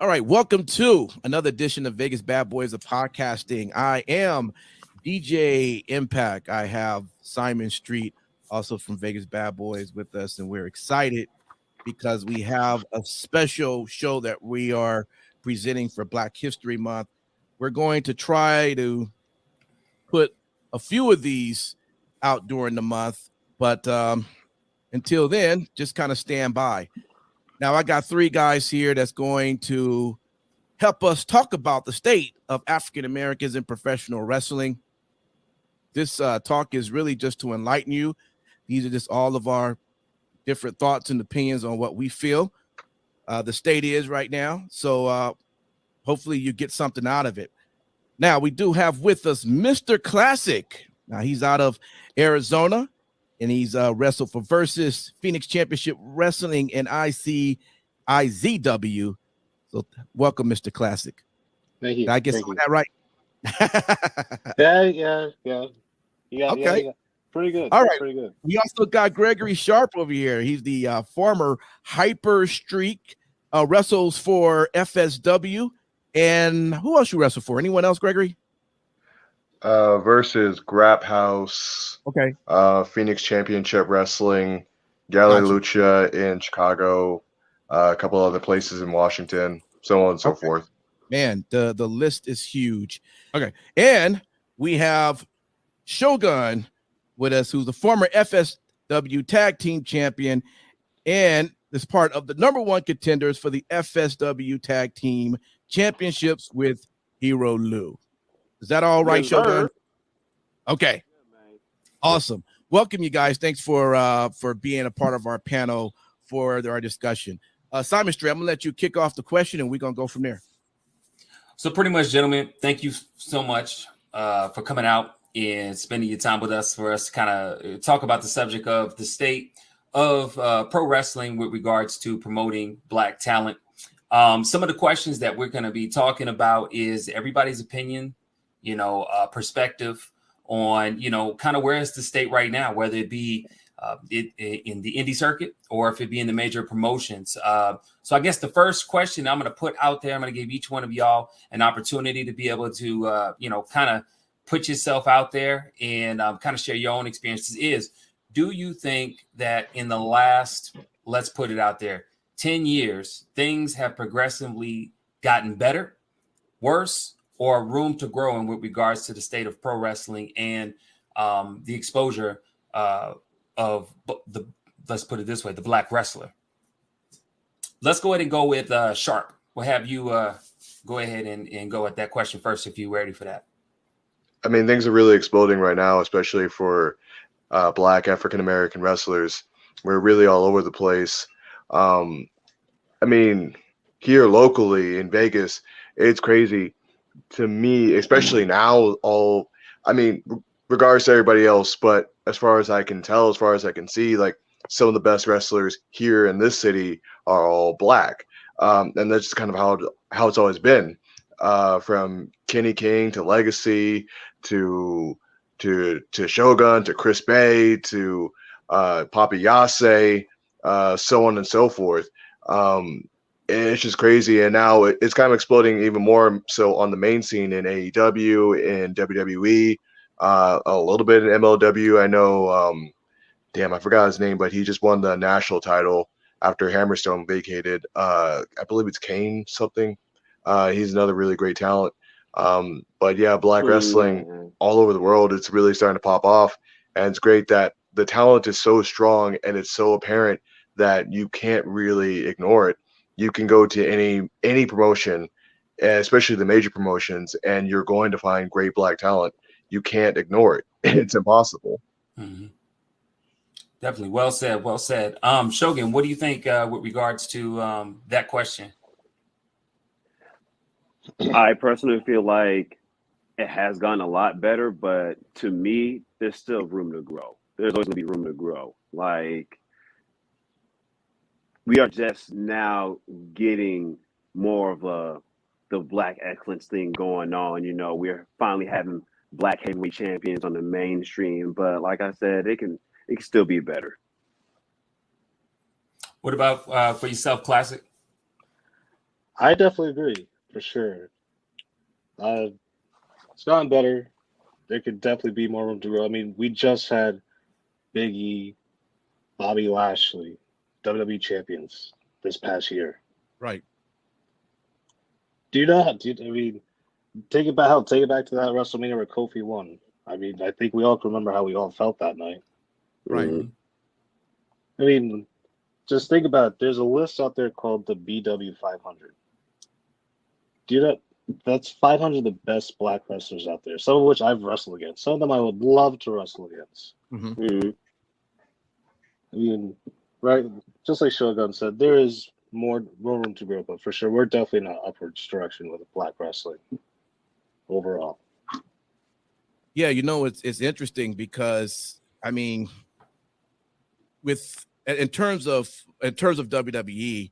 All right, welcome to another edition of Vegas Bad Boys of Podcasting. I am DJ Impact. I have Simon Street, also from Vegas Bad Boys, with us, and we're excited because we have a special show that we are presenting for Black History Month. We're going to try to put a few of these out during the month, but until then, just kind of stand by. Now, I got three guys here that's going to help us talk about the state of African Americans in professional wrestling. This talk is really just to enlighten you. These are just all of our different thoughts and opinions on what we feel the state is right now. So hopefully you get something out of it. Now, we do have with us Mr. Classic. Now, he's out of Arizona, and he's wrestled for Versus, Phoenix Championship Wrestling, and IZW. So welcome, Mr. Classic. Thank you. Did I get some of that right? Yeah. Okay. Yeah. Pretty good. All right. Pretty good. We also got Gregory Sharpe over here. He's the former Hyper Streak, wrestles for FSW. And who else you wrestle for? Anyone else, Gregory? Versus Grap House. Okay. Phoenix Championship Wrestling, Galley Lucha in Chicago, a couple other places in Washington, so on and so forth. Man, the list is huge. Okay. And we have Shogun with us, who's the former FSW Tag Team Champion and is part of the #1 contenders for the FSW Tag Team Championships with Hero Lou. Is that all right, Shogun? Okay. Awesome. Welcome, you guys. Thanks for being a part of our panel for our discussion. Simon Street, I'm going to let you kick off the question, and we're going to go from there. So pretty much, gentlemen, thank you so much for coming out and spending your time with us for us to kind of talk about the subject of the state of pro wrestling with regards to promoting Black talent. Some of the questions that we're going to be talking about is everybody's opinion, perspective on, kind of where is the state right now, whether it be in the indie circuit or if it be in the major promotions. So I guess the first question I'm going to put out there, I'm going to give each one of y'all an opportunity to be able to, kind of put yourself out there and kind of share your own experiences is, do you think that in the last, let's put it out there, 10 years, things have progressively gotten better, worse, or room to grow in with regards to the state of pro wrestling and the exposure of the, let's put it this way, the Black wrestler? Let's go ahead and go with Sharpe. We'll have you go ahead and go at that question first if you're ready for that. I mean, things are really exploding right now, especially for Black African-American wrestlers. We're really all over the place. I mean, here locally in Vegas, it's crazy to me, especially now, regardless to everybody else, but as far as I can tell, as far as I can see, like some of the best wrestlers here in this city are all Black. And that's just kind of how it's always been, from Kenny King to Legacy to Shogun to Chris Bay to Papi Yase, so on and so forth. It's just crazy, and now it's kind of exploding even more so on the main scene in AEW and WWE, a little bit in MLW. I know, I forgot his name, but he just won the national title after Hammerstone vacated. I believe it's Kane something. He's another really great talent. But yeah, Black wrestling all over the world, it's really starting to pop off, and it's great that the talent is so strong and it's so apparent that you can't really ignore it. You can go to any promotion, especially the major promotions, and you're going to find great Black talent. You can't ignore it. It's impossible. Mm-hmm. Definitely. Well said. Well said. Shogun, what do you think with regards to that question? I personally feel like it has gotten a lot better, but to me, there's still room to grow. There's always going to be room to grow. Like, we are just now getting more of the Black excellence thing going on. We're finally having Black heavyweight champions on the mainstream, but like I said, it can still be better. What about for yourself, Classic? I definitely agree for sure. It's gotten better. There could definitely be more room to grow. I mean, we just had Big E, Bobby Lashley, WWE champions this past year. Right. Do you know how? I mean, take it back. Take it back to that WrestleMania where Kofi won. I mean, I think we all can remember how we all felt that night. Right. Mhm. I mean, just think about it. There's a list out there called the BW 500. Do you know that's 500 of the best black wrestlers out there? Some of which I've wrestled against. Some of them I would love to wrestle against. Mhm. Mhm. I mean, right? Just like Shogun said, there is more room to grow, but for sure, we're definitely in an upwards direction with black wrestling overall. Yeah, it's interesting because I mean, in terms of WWE,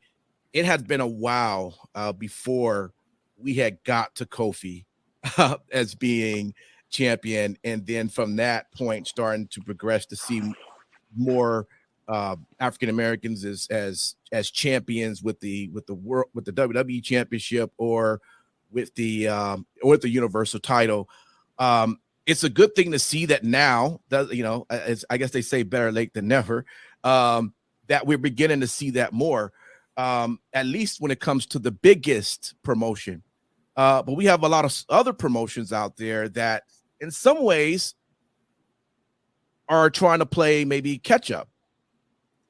it has been a while before we had got to Kofi as being champion, and then from that point starting to progress to see more African Americans as champions with the WWE championship or with the Universal title. It's a good thing to see that now that I guess they say better late than never, that we're beginning to see that more, at least when it comes to the biggest promotion. But we have a lot of other promotions out there that in some ways are trying to play maybe catch up.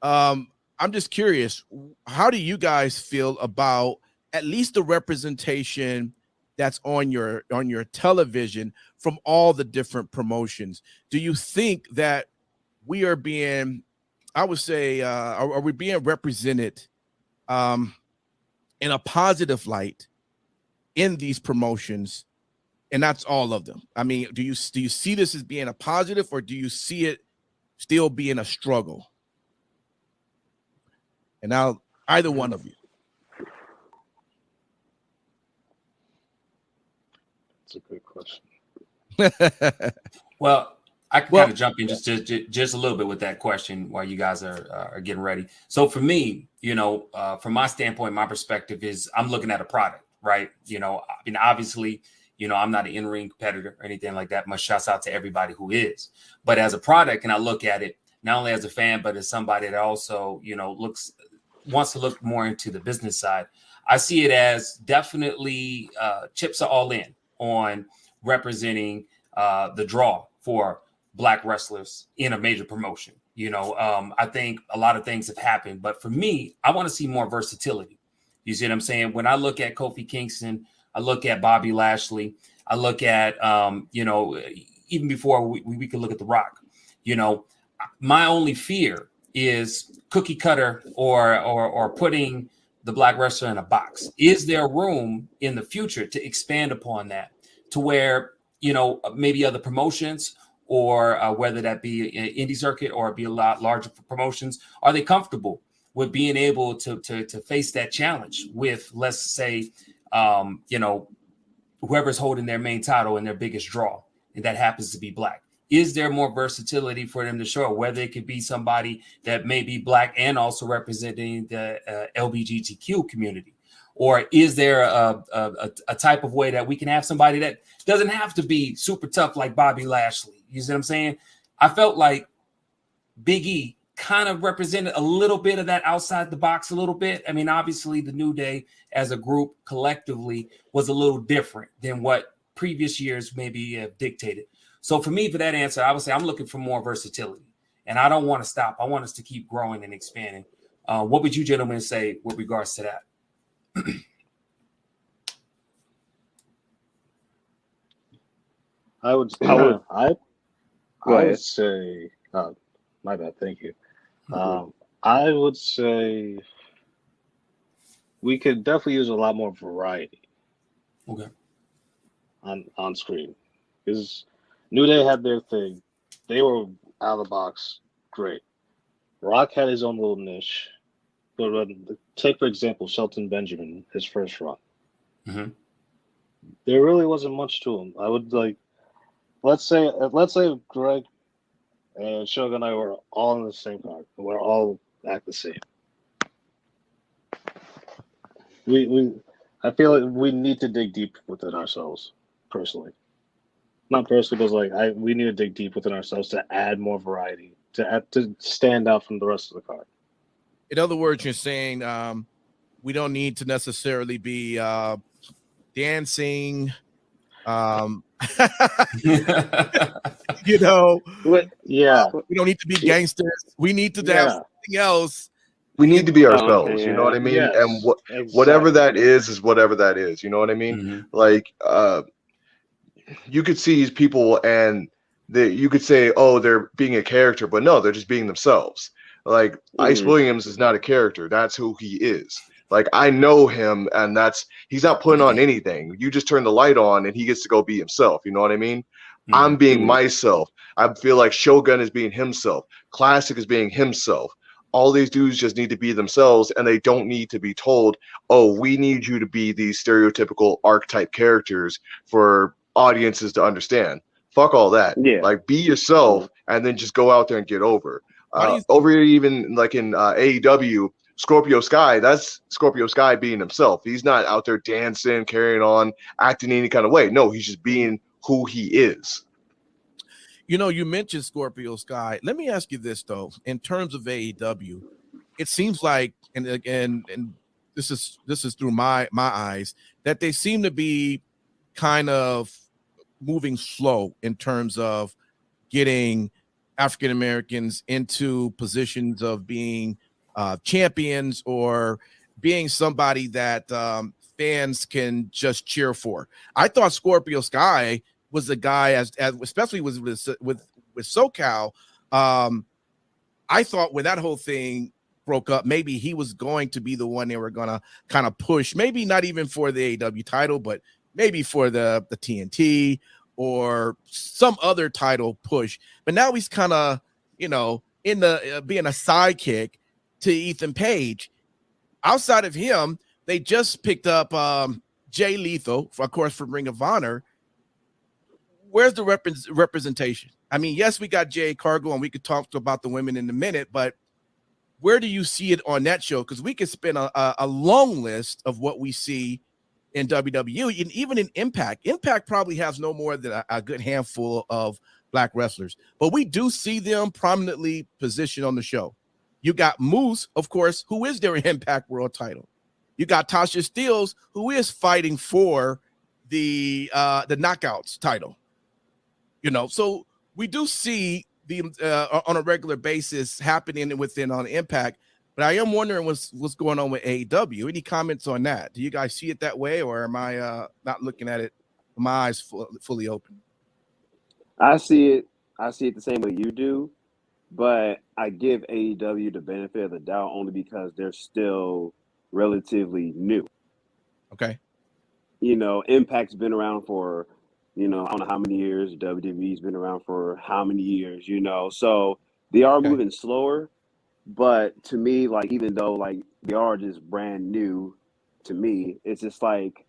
I'm just curious, how do you guys feel about at least the representation that's on your television from all the different promotions? Do you think that we are being, I would say, are we being represented in a positive light in these promotions? And that's all of them. I mean, do you see this as being a positive, or do you see it still being a struggle? And now, either one of you. That's a good question. Well, I can kind of jump in just a little bit with that question while you guys are getting ready. So for me, from my standpoint, my perspective is I'm looking at a product, right? I mean, obviously, I'm not an in-ring competitor or anything like that. Much shouts out to everybody who is. But as a product, and I look at it not only as a fan, but as somebody that also, wants to look more into the business side. I see it as definitely chips are all in on representing the draw for black wrestlers in a major promotion. I think a lot of things have happened, but for me, I want to see more versatility. You see what I'm saying? When I look at Kofi Kingston, I look at Bobby Lashley, I look at, even before we could look at The Rock, my only fear is cookie cutter or putting the black wrestler in a box. Is there room in the future to expand upon that to where, maybe other promotions or whether that be an indie circuit or be a lot larger promotions, are they comfortable with being able to face that challenge with, let's say, whoever's holding their main title and their biggest draw, and that happens to be black? Is there more versatility for them to show, whether it could be somebody that may be black and also representing the LGBTQ community? Or is there a type of way that we can have somebody that doesn't have to be super tough like Bobby Lashley? You see what I'm saying? I felt like Big E kind of represented a little bit of that outside the box a little bit. I mean, obviously the New Day as a group collectively was a little different than what previous years maybe have dictated. So for me, for that answer, I would say I'm looking for more versatility, and I don't want to stop. I want us to keep growing and expanding. What would you gentlemen say with regards to that? I would say, my bad, thank you. I would say we could definitely use a lot more variety. Okay. On screen, because New Day had their thing. They were out of the box. Great. Rock had his own little niche. But take, for example, Shelton Benjamin, his first run. Mm-hmm. There really wasn't much to him. I would let's say Greg and Shogun and I were all in the same card. We're all act the same. We I feel like we need to dig deep within ourselves, personally. Not personally, but like we need to dig deep within ourselves to add more variety, to stand out from the rest of the card. In other words, you're saying we don't need to necessarily be dancing. You know, Yeah, we don't need to be gangsters. We need to have something else. We need to be ourselves. Okay, You know what I mean? Yes, And exactly. whatever that is whatever that is. You know what I mean? Mhm. Like, you could see these people and you could say, oh, they're being a character, but no, they're just being themselves. Like Ice Williams is not a character. That's who he is. Like, I know him, and he's not putting on anything. You just turn the light on and he gets to go be himself. You know what I mean? I'm being myself. I feel like Shogun is being himself. Classic is being himself. All these dudes just need to be themselves, and they don't need to be told, oh, we need you to be these stereotypical archetype characters for audiences to understand. Fuck all that. Yeah. Like, be yourself and then just go out there and get over. Over here, even like in AEW, Scorpio Sky, that's Scorpio Sky being himself. He's not out there dancing, carrying on, acting any kind of way. No, he's just being who he is. You know, you mentioned Scorpio Sky. Let me ask you this though: in terms of AEW, it seems like, and this is through my eyes, that they seem to be kind of moving slow in terms of getting African Americans into positions of being champions or being somebody that fans can just cheer for. I thought Scorpio Sky was the guy, as especially with SoCal. I thought when that whole thing broke up, maybe he was going to be the one they were gonna kind of push, maybe not even for the AEW title, but maybe for the TNT or some other title push. But now he's kind of, you know, in the being a sidekick to Ethan Page. Outside of him, they just picked up Jay Lethal, of course, from Ring of Honor. Where's the representation? I mean, yes, we got Jay Cargill, and we could talk about the women in a minute, but where do you see it on that show? Because we could spend a long list of what we see in WWE, and even in Impact. Impact probably has no more than a good handful of black wrestlers, but we do see them prominently positioned on the show. You got Moose, of course, who is their Impact World title. You got Tasha Steelz, who is fighting for the Knockouts title. You know, so we do see the on a regular basis happening within on Impact. But I am wondering what's going on with AEW. Any comments on that? Do you guys see it that way, or am I not looking at it with my eyes fully open? I see it the same way you do, but I give AEW the benefit of the doubt only because they're still relatively new. Okay. You know, Impact's been around for, you know, I don't know how many years. WWE's been around for how many years, you know. So they are moving slower. But to me, like, even though like they are just brand new, to me, it's just like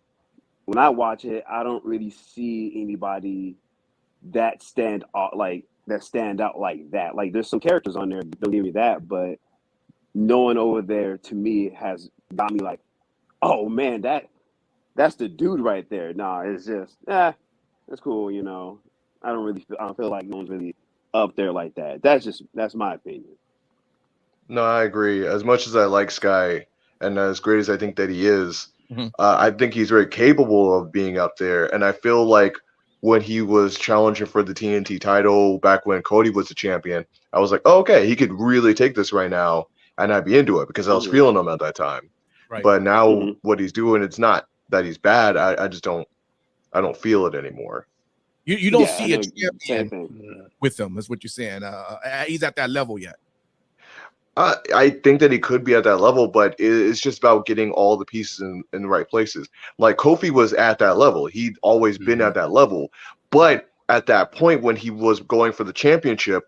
when I watch it, I don't really see anybody that stand out like that. Like, there's some characters on there, don't give me that, but no one over there to me has got me like, oh man, that's the dude right there. Nah, it's just that's cool, you know. I don't feel like no one's really up there like that. That's my opinion. No, I agree. As much as I like Sky, and as great as I think that he is, I think he's very capable of being up there. And I feel like when he was challenging for the TNT title back when Cody was the champion, I was like, oh, okay, he could really take this right now, and I'd be into it because I was feeling him at that time. Right. But now what he's doing, it's not that he's bad. I just don't feel it anymore. You don't see a champion with him, is what you're saying. He's at that level yet. I think that he could be at that level, but it's just about getting all the pieces in the right places. Like Kofi was at that level. He'd always been at that level. But at that point when he was going for the championship,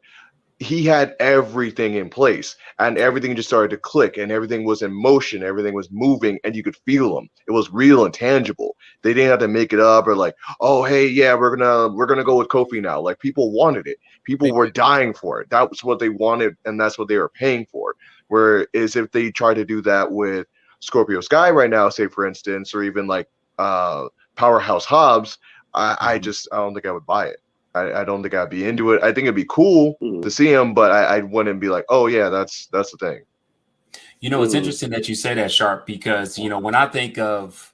he had everything in place and everything just started to click and everything was in motion. Everything was moving and you could feel them. It was real and tangible. They didn't have to make it up or like, oh, hey, yeah, we're gonna go with Kofi now. Like, people wanted it. People were dying for it. That was what they wanted, and that's what they were paying for. Whereas if they tried to do that with Scorpio Sky right now, say for instance, or even like Powerhouse Hobbs, I don't think I would buy it. I don't think I'd be into it. I think it'd be cool to see him, but I wouldn't be like, oh yeah, that's the thing. You know, it's interesting that you say that, Sharpe, because, you know, when I think of,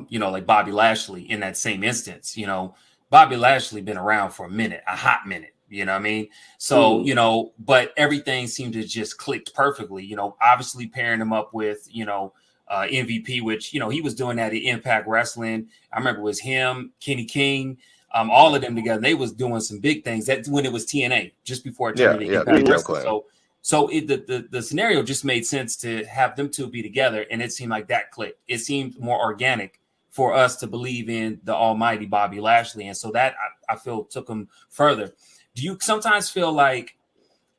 you know, like Bobby Lashley in that same instance, you know, Bobby Lashley been around for a hot minute, you know what I mean? So, you know, but everything seemed to just clicked perfectly, you know, obviously pairing him up with, you know, MVP, which, you know, he was doing that at Impact Wrestling. I remember it was him, Kenny King, all of them together. They was doing some big things. That's when it was TNA, just before it turned into Impact Wrestling. So the scenario just made sense to have them two be together, and it seemed like that clicked. It seemed more organic for us to believe in the almighty Bobby Lashley, and so that I feel took him further. Do you sometimes feel like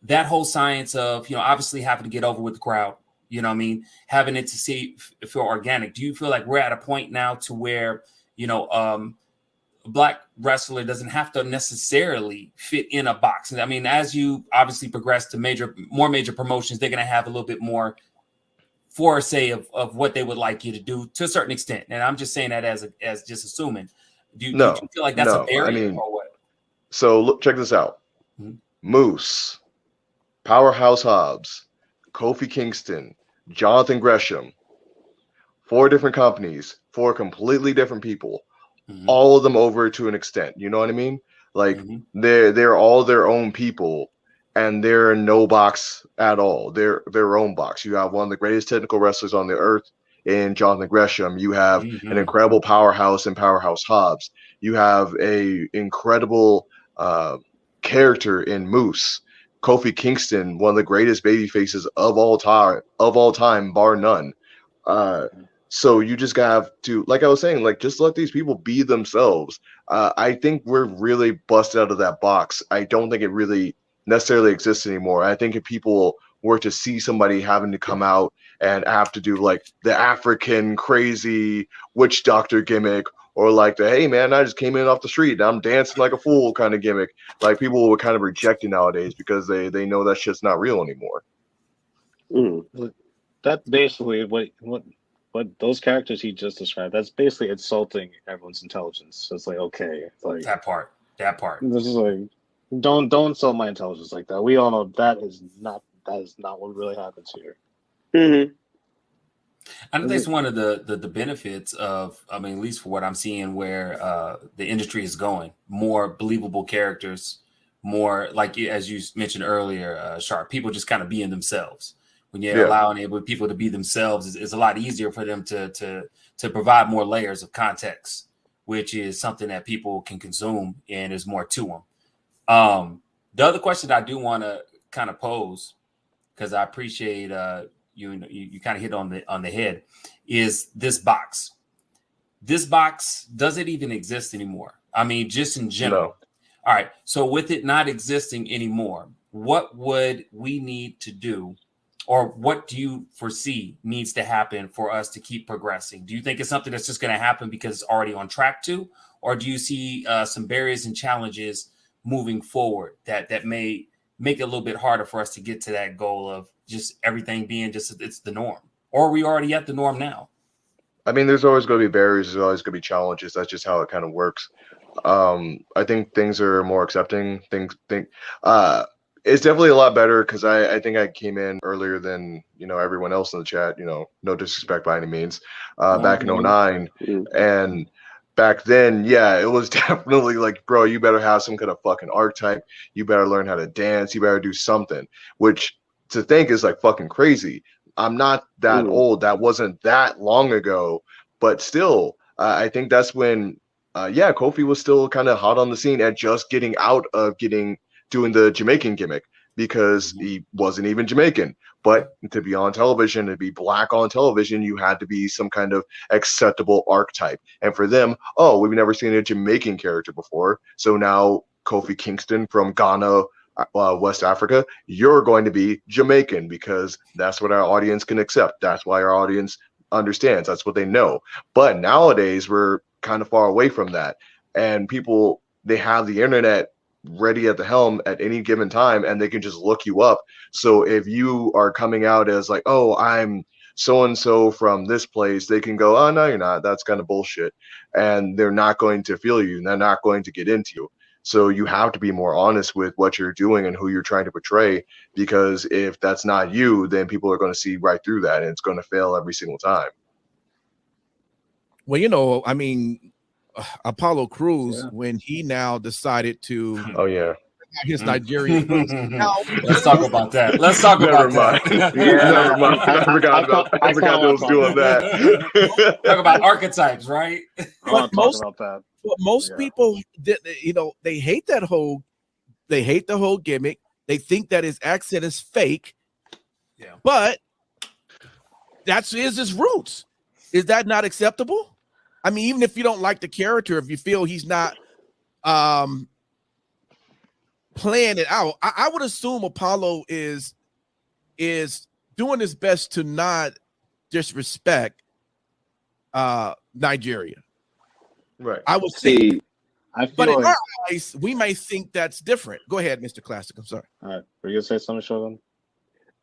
that whole science of, you know, obviously having to get over with the crowd, you know what I mean, having it to feel organic? Do you feel like we're at a point now to where, you know, a Black wrestler doesn't have to necessarily fit in a box? I mean, as you obviously progress to more major promotions, they're going to have a little bit more foresight of what they would like you to do to a certain extent. And I'm just saying that as just assuming. Do you feel like that's a barrier or what? So look, check this out. Moose, Powerhouse Hobbs, Kofi Kingston, Jonathan Gresham, 4 different companies, 4 completely different people. All of them over to an extent, you know what I mean? Like they're all their own people, and they're in no box at all. They're their own box. You have one of the greatest technical wrestlers on the earth in Jonathan Gresham. You have an incredible powerhouse in Powerhouse Hobbs. You have a incredible character in Moose. Kofi Kingston, one of the greatest baby faces of all time, bar none. So you just have to, like I was saying, like just let these people be themselves. I think we're really busted out of that box. I don't think it really necessarily exists anymore. I think if people were to see somebody having to come out and have to do like the African crazy witch doctor gimmick, or like the, hey man, I just came in off the street and I'm dancing like a fool kind of gimmick, like people would kind of reject it nowadays because they know that shit's not real anymore. That's basically what those characters he just described, that's basically insulting everyone's intelligence. It's like, okay, it's like that part. This is like, don't insult my intelligence like that. We all know that is not what really happens here. I think that's one of the benefits of, I mean, at least for what I'm seeing, where the industry is going. More believable characters, more like, as you mentioned earlier, Sharpe, people just kind of being themselves. When you're allowing people to be themselves, it's a lot easier for them to provide more layers of context, which is something that people can consume, and there's more to them. The other question I do want to kind of pose, because I appreciate you kind of hit on the head, is this box. This box, does it even exist anymore? I mean, just in general. No. All right. So with it not existing anymore, what would we need to do? Or what do you foresee needs to happen for us to keep progressing? Do you think it's something that's just going to happen because it's already on track to? Or do you see some barriers and challenges moving forward that may make it a little bit harder for us to get to that goal of just everything being just, it's the norm? Or are we already at the norm now? I mean, there's always going to be barriers. There's always going to be challenges. That's just how it kind of works. I think things are more accepting. It's definitely a lot better because I think I came in earlier than, everyone else in the chat, no disrespect by any means, back in 2009. And back then, it was definitely like, bro, you better have some kind of fucking archetype. You better learn how to dance. You better do something, which to think is like fucking crazy. I'm not that old. That wasn't that long ago, but still, I think that's when, Kofi was still kind of hot on the scene and just getting out of doing the Jamaican gimmick because he wasn't even Jamaican. But to be on television, to be black on television, you had to be some kind of acceptable archetype. And for them, we've never seen a Jamaican character before. So now Kofi Kingston from Ghana, West Africa, you're going to be Jamaican because that's what our audience can accept. That's why our audience understands. That's what they know. But nowadays, we're kind of far away from that. And people, they have the internet ready at the helm at any given time, and they can just look you up. So if you are coming out as like, I'm so-and-so from this place, they can go, oh, no, you're not. That's kind of bullshit. And they're not going to feel you, and they're not going to get into you. So you have to be more honest with what you're doing and who you're trying to portray, because if that's not you, then people are going to see right through that, and it's going to fail every single time. Well, you know, I mean, Apollo Crews, when he now decided to Oh, yeah. his Nigerian roots. Now, Let's talk about that. Let's talk about that. Never mind. I forgot they was doing that. Talk about archetypes, right? I want to talk about that. But most people, you know, they hate that whole, they hate the whole gimmick. They think that his accent is fake. Yeah. But that's his roots. Is that not acceptable? I mean, even if you don't like the character, if you feel he's not playing it out, I would assume Apollo is doing his best to not disrespect Nigeria. Right. I would say, I feel but in like, our eyes, we might think that's different. Go ahead, Mr. Classic. I'm sorry. all right, were you gonna say something, Shogun?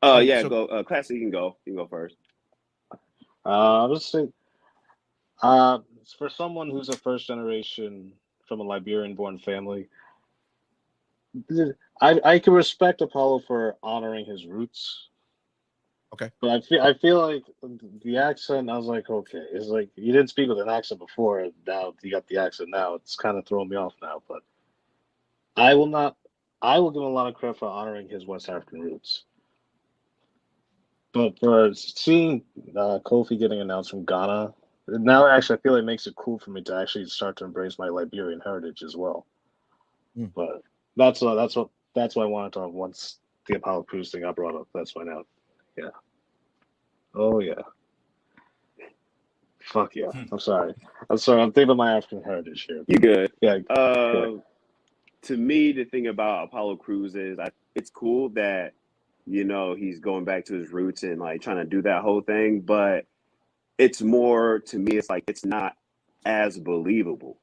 Yeah, so- go. Classic, you can go. You can go first. I was saying, for someone who's a first generation from a Liberian-born family, I can respect Apollo for honoring his roots. Okay. But I feel like the accent, I was like, okay, it's like you didn't speak with an accent before, and now you got the accent now. It's kind of throwing me off now, but I will give him a lot of credit for honoring his West African roots. But for seeing Kofi getting announced from Ghana, now actually I feel it makes it cool for me to actually start to embrace my Liberian heritage as well. Mm. But that's why I wanted to, once the Apollo Crews thing got brought up. That's why now. Yeah. Oh yeah. Fuck yeah. I'm sorry. I'm thinking of my African heritage here. You good? Yeah. To me, the thing about Apollo Crews is, it's cool that, you know, he's going back to his roots and like trying to do that whole thing, but it's more, to me, it's like it's not as believable,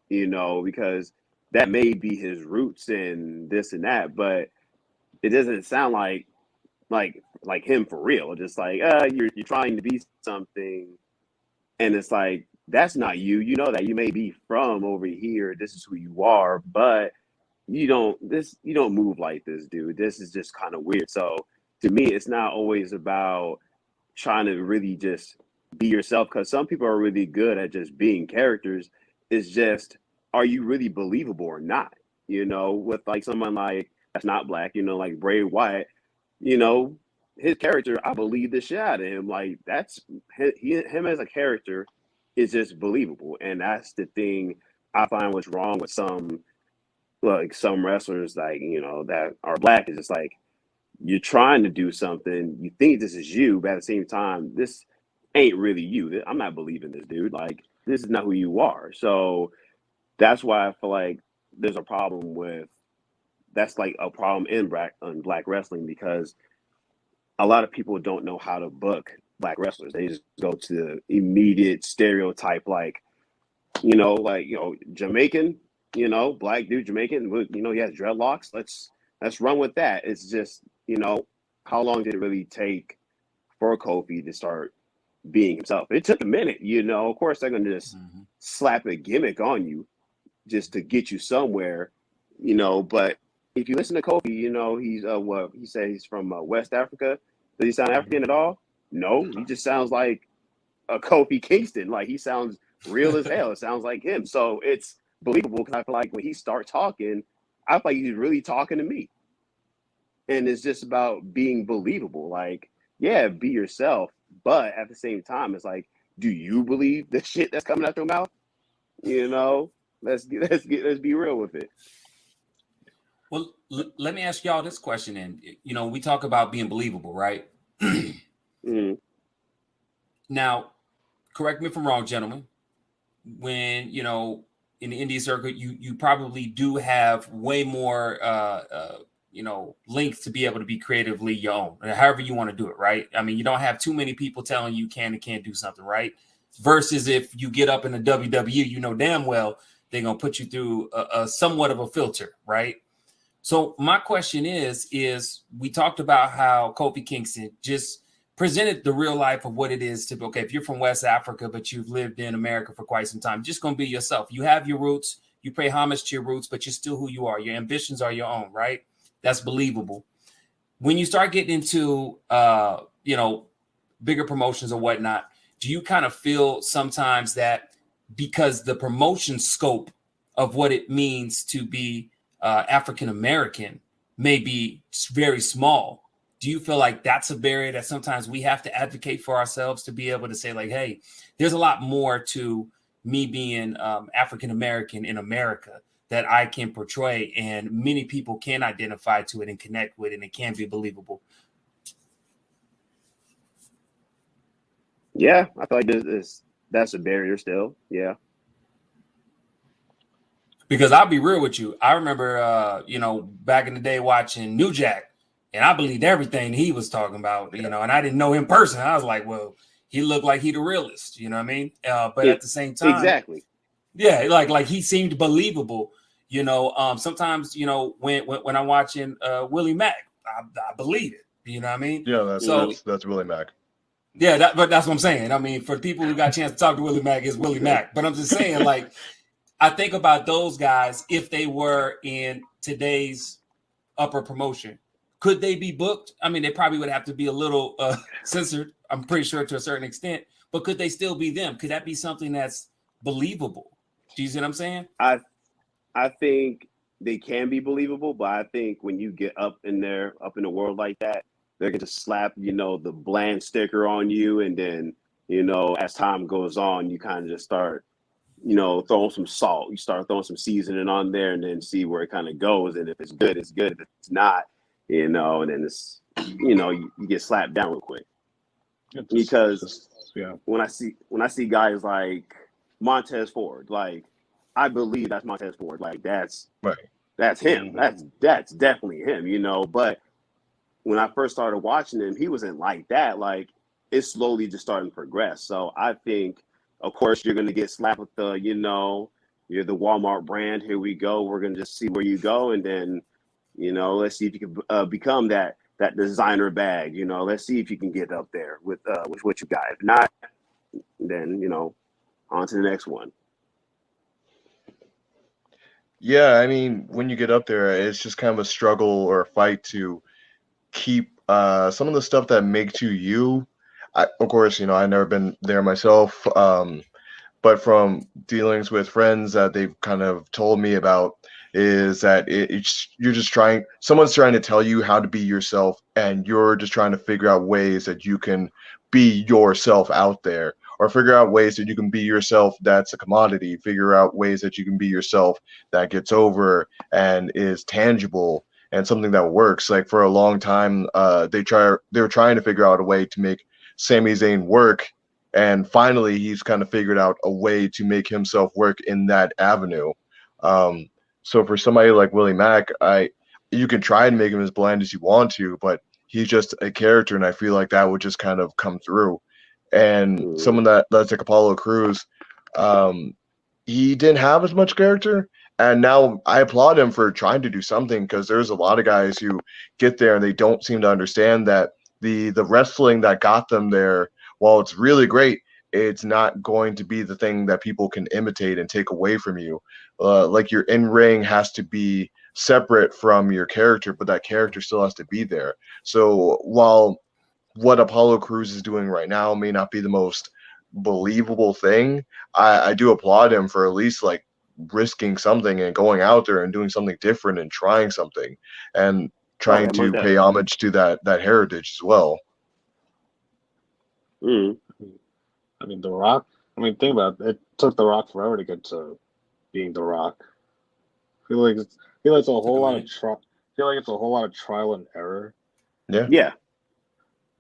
you know, because that may be his roots and this and that, but it doesn't sound like him for real. Just like you're trying to be something, and it's like that's not you. You know that you may be from over here. This is who you are, but you don't move like this, dude. This is just kind of weird. So to me, it's not always about trying to really just be yourself, because some people are really good at just being characters. It's just, are you really believable or not? You know, with like someone like that's not black, you know, like Bray Wyatt, you know, his character, I believe the shit out of him. Like that's him as a character is just believable, and that's the thing I find what's wrong with some wrestlers, like, you know, that are black, is just like you're trying to do something, you think this is you, but at the same time, this ain't really you. I'm not believing this, dude. Like, this is not who you are. So that's why I feel like there's a problem that's like a problem in black wrestling, because a lot of people don't know how to book black wrestlers. They just go to the immediate stereotype, like, you know, Jamaican, you know, black dude, Jamaican, you know, he has dreadlocks. Let's run with that. It's just, you know, how long did it really take for Kofi to start being himself? It took a minute, you know. Of course, they're gonna just slap a gimmick on you just to get you somewhere, you know. But if you listen to Kofi, you know, he's what he said, he's from West Africa. Does he sound African at all? No, he just sounds like a Kofi Kingston. Like, he sounds real as hell. It sounds like him. So it's believable, because I feel like when he starts talking, I feel like he's really talking to me. And it's just about being believable. Like, yeah, be yourself, but at the same time, it's like, do you believe the shit that's coming out your mouth? You know, let's be real with it. Well, let me ask y'all this question. And, you know, we talk about being believable, right? Mm-hmm. Now, correct me if I'm wrong, gentlemen. When, you know, in the indie circuit, you probably do have way more, you know, links to be able to be creatively your own, however you want to do it, right? I mean, you don't have too many people telling you can and can't do something, right? Versus if you get up in the WWE, you know damn well they're going to put you through a somewhat of a filter, right? So my question is we talked about how Kofi Kingston just presented the real life of what it is to be, okay, if you're from West Africa, but you've lived in America for quite some time, just going to be yourself. You have your roots, you pay homage to your roots, but you're still who you are. Your ambitions are your own, right? That's believable. When you start getting into, bigger promotions or whatnot, do you kind of feel sometimes that because the promotion scope of what it means to be African-American may be very small, do you feel like that's a barrier that sometimes we have to advocate for ourselves to be able to say like, hey, there's a lot more to me being African-American in America that I can portray and many people can identify to it and connect with, and it can be believable? Yeah, I feel like that's a barrier still. Yeah. Because I'll be real with you. I remember, back in the day watching New Jack, and I believed everything he was talking about, and I didn't know him personally. I was like, well, he looked like he the realist, you know what I mean? But at the same time, exactly. Yeah, like he seemed believable, sometimes, when I'm watching Willie Mack, I believe it, you know what I mean? Yeah, that's Willie Mack. Yeah, but that's what I'm saying. I mean, for people who got a chance to talk to Willie Mack, it's Willie Mack. But I'm just saying, like, I think about those guys, if they were in today's upper promotion, could they be booked? I mean, they probably would have to be a little censored, I'm pretty sure, to a certain extent. But could they still be them? Could that be something that's believable? Do you see what I'm saying? I think they can be believable, but I think when you get up in the world like that, they're going to slap, the bland sticker on you. And then, as time goes on, you kind of just start, throwing some salt. You start throwing some seasoning on there and then see where it kind of goes. And if it's good, it's good. If it's not, and then it's, you get slapped down real quick. Because when I see guys like Montez Ford, like, I believe that's Montez Ford. Like, that's right. That's him. That's definitely him, But when I first started watching him, he wasn't like that. Like, it's slowly just starting to progress. So I think, of course, you're going to get slapped with the, you're the Walmart brand. Here we go. We're going to just see where you go. And then, let's see if you can become that designer bag. Let's see if you can get up there with what you got. If not, then, on to the next one. Yeah, I mean, when you get up there, it's just kind of a struggle or a fight to keep some of the stuff that makes you. Of course, I've never been there myself, but from dealings with friends that they've kind of told me about is that you're just someone's trying to tell you how to be yourself, and you're just trying to figure out ways that you can be yourself out there, or figure out ways that you can be yourself that's a commodity, figure out ways that you can be yourself that gets over and is tangible and something that works. Like, for a long time, they were trying to figure out a way to make Sami Zayn work, and finally he's kind of figured out a way to make himself work in that avenue. So for somebody like Willie Mack, you can try to make him as bland as you want to, but he's just a character, and I feel like that would just kind of come through. And someone that's like Apollo Crews, he didn't have as much character, and now I applaud him for trying to do something, because there's a lot of guys who get there and they don't seem to understand that the wrestling that got them there, while it's really great, it's not going to be the thing that people can imitate and take away from you. Like, your in-ring has to be separate from your character, but that character still has to be there. So while what Apollo Crews is doing right now may not be the most believable thing, I do applaud him for at least, like, risking something and going out there and doing something different and trying something and trying to pay homage to that heritage as well. I mean, The Rock. I mean, think about it. It took The Rock forever to get to being The Rock. I feel like it's a whole lot of trial and error. Yeah.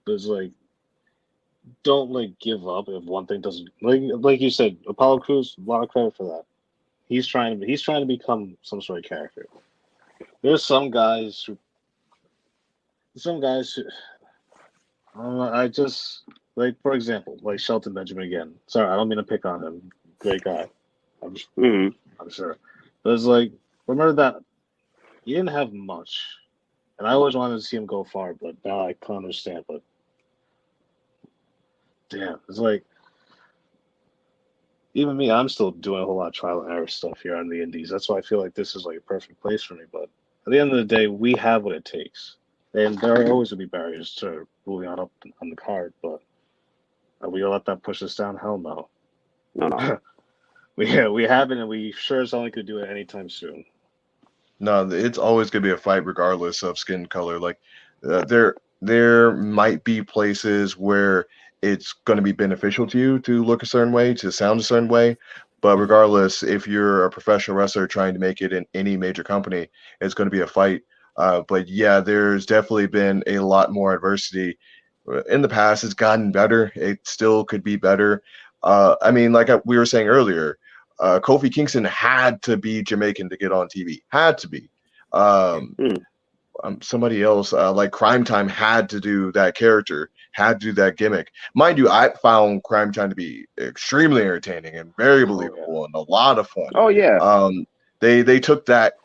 There's like, don't give up if one thing doesn't, like you said, Apollo Crews, a lot of credit for that. He's trying to become some sort of character. There's some guys who I just, like, for example, like Shelton Benjamin again. Sorry, I don't mean to pick on him. Great guy. I'm sure. But it's like, remember that he didn't have much, and I always wanted to see him go far, but now I can understand. But damn, it's like even me, I'm still doing a whole lot of trial and error stuff here on the indies. That's why I feel like this is like a perfect place for me. But at the end of the day, we have what it takes, and there are always gonna be barriers to moving on up on the card. But are we gonna let that push us down? Hell no. No. We haven't, and we sure as hell ain't gonna do it anytime soon. No, it's always going to be a fight regardless of skin color. Like there might be places where it's going to be beneficial to you to look a certain way, to sound a certain way. But regardless, if you're a professional wrestler trying to make it in any major company, it's going to be a fight. But yeah, there's definitely been a lot more adversity. In the past, it's gotten better. It still could be better. I mean, like we were saying earlier, Kofi Kingston had to be Jamaican to get on TV. Had to be. Somebody else, like Crime Time, had to do that character, had to do that gimmick. Mind you, I found Crime Time to be extremely entertaining and very believable and a lot of fun. Oh yeah. They took that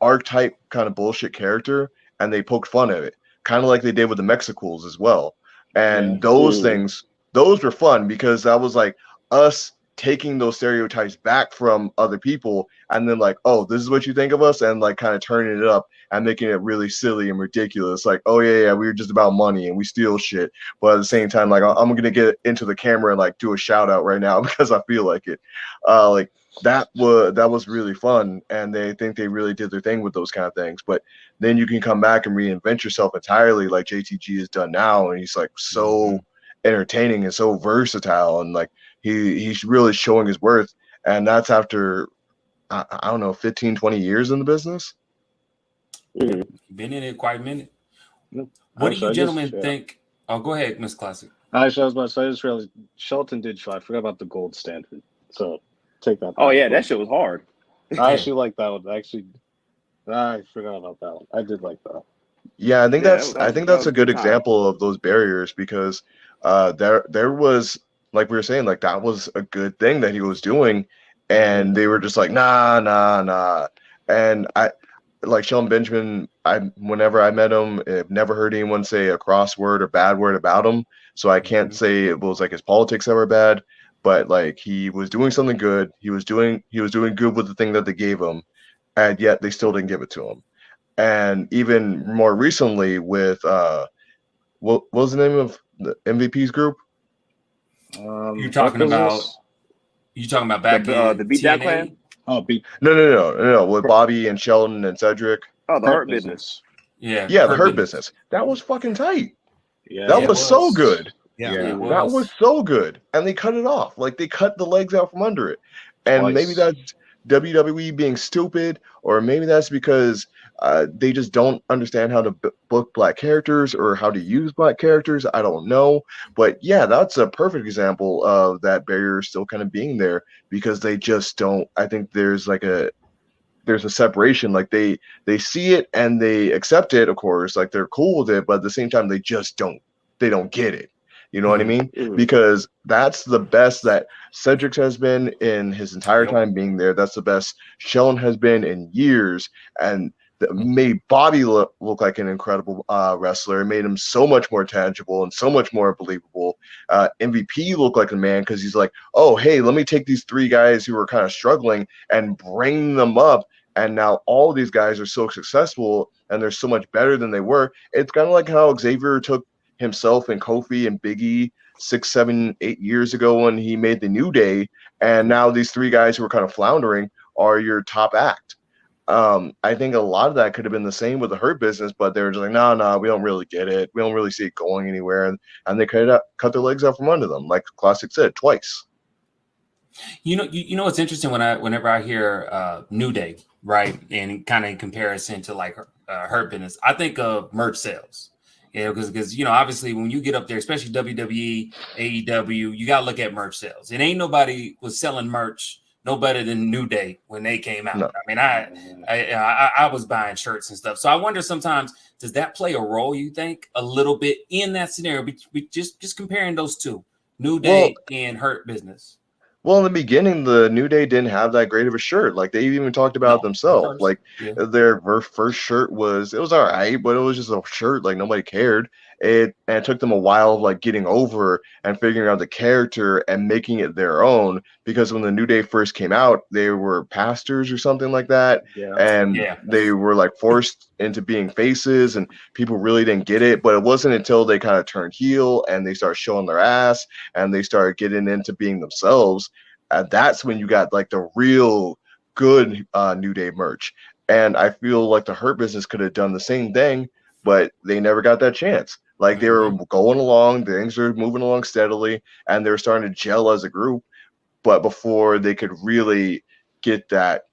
archetype kind of bullshit character and they poked fun at it, kind of like they did with the Mexicools as well. And those things, those were fun because that was like us taking those stereotypes back from other people and then like, oh, this is what you think of us, and like kind of turning it up and making it really silly and ridiculous. Like, oh yeah, we were just about money and we steal shit. But at the same time, like I'm gonna get into the camera and like do a shout out right now because I feel like it. Like that was really fun, and they think they really did their thing with those kind of things. But then you can come back and reinvent yourself entirely like JTG has done now, and he's like so entertaining and so versatile, and like he's really showing his worth. And that's after I don't know, 15, 20 years in the business. Been in it quite a minute. No, What do actually, you gentlemen think? Oh, go ahead, Miss Classic. Actually, I was about to say, I just realized Shelton did try. I forgot about the gold standard. So take that. Oh back. yeah, that shit was hard. I actually like that one. Actually, I forgot about that one. I did like that. Yeah, I think Yeah, that's that a good was time. example of those barriers, because there was, like we were saying, like that was a good thing that he was doing, and they were just like nah. And I, like Shelton Benjamin, whenever I met him, I've never heard anyone say a cross word or bad word about him, so I can't say it was like his politics that were bad, but like he was doing something good. He was doing good with the thing that they gave him, and yet they still didn't give it to him. And even more recently with what was the name of the MVP's group? You talking about back in the Beatdown TNA? Clan? Oh, beat. No, with Bobby and Sheldon and Cedric. Oh, the Hurt Business. Yeah, The Hurt Business. That was fucking tight. Yeah, That it was so was. good. Yeah. It That was so good. And they cut it off. Like they cut the legs out from under it. And Twice. maybe that's WWE being stupid, or maybe that's because they just don't understand how to book black characters or how to use black characters. I don't know. But yeah, that's a perfect example of that barrier still kind of being there, because they just don't. I think there's a separation. Like they see it and they accept it, of course, like they're cool with it, but at the same time they don't get it. You know what I mean? Because that's the best that Cedric has been in his entire time being there. That's the best Sheldon has been in years, and made Bobby look like an incredible wrestler. It made him so much more tangible and so much more believable. MVP looked like a man, because he's like, oh, hey, let me take these three guys who were kind of struggling and bring them up. And now all these guys are so successful and they're so much better than they were. It's kind of like how Xavier took himself and Kofi and Big E 6, 7, 8 years ago when he made the New Day. And now these three guys who are kind of floundering are your top act. I think a lot of that could have been the same with the Hurt Business, but they were just like, no, we don't really get it. We don't really see it going anywhere. And they cut their legs out from under them, like Classic said, twice. You know what's interesting whenever I hear New Day, right, and kind of in comparison to like Hurt Business, I think of merch sales. You know, because obviously when you get up there, especially WWE, AEW, you gotta look at merch sales. And ain't nobody was selling merch no better than New Day when they came out. No. I mean, I was buying shirts and stuff. So I wonder sometimes, does that play a role, you think, a little bit in that scenario? We just comparing those two, New Day and Hurt Business. Well, in the beginning, the New Day didn't have that great of a shirt. Like they even talked about it themselves. Like their first shirt was all right, but it was just a shirt. Like nobody cared. it took them a while of like getting over and figuring out the character and making it their own, because when the New Day first came out, they were pastors or something like that, and they were like forced into being faces, and people really didn't get it. But it wasn't until they kind of turned heel and they started showing their ass and they started getting into being themselves, that's when you got like the real good New Day merch. And I feel like the Hurt Business could have done the same thing, but they never got that chance. Like they were going along, things were moving along steadily, and they were starting to gel as a group. But before they could really get that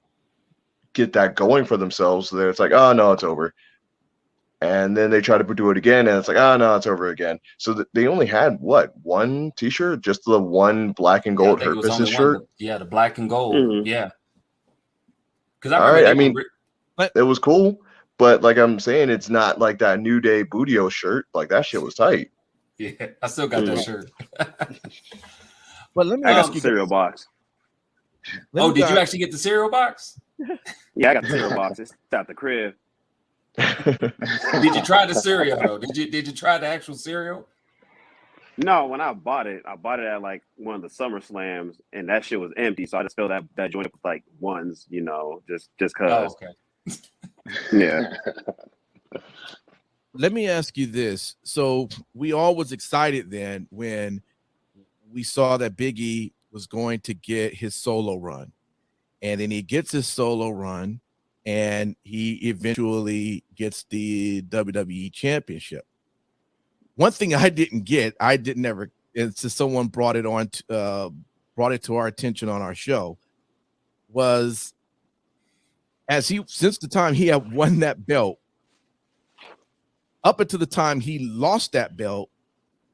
going for themselves, it's like, oh no, it's over. And then they try to do it again, and it's like, oh no, it's over again. So they only had one T-shirt, just the one black and gold Hurt Business shirt. The black and gold. Yeah. Because I mean, it was cool, but like I'm saying, it's not like that New Day Bootio shirt. Like that shit was tight. Yeah, I still got that shirt. But let me I got ask the you cereal box. Did you actually get the cereal box? Yeah, I got the cereal box. It's at the crib. Did you try the cereal though? Did you try the actual cereal? No, when I bought it at like one of the Summer Slams, and that shit was empty. So I just filled that joint up with like ones, just cause. Oh, okay. Yeah. Let me ask you this. So we all was excited then when we saw that Big E was going to get his solo run. And then he gets his solo run and he eventually gets the WWE Championship. One thing I didn't get, it's just someone brought it to our attention on our show, was since the time he had won that belt, up until the time he lost that belt,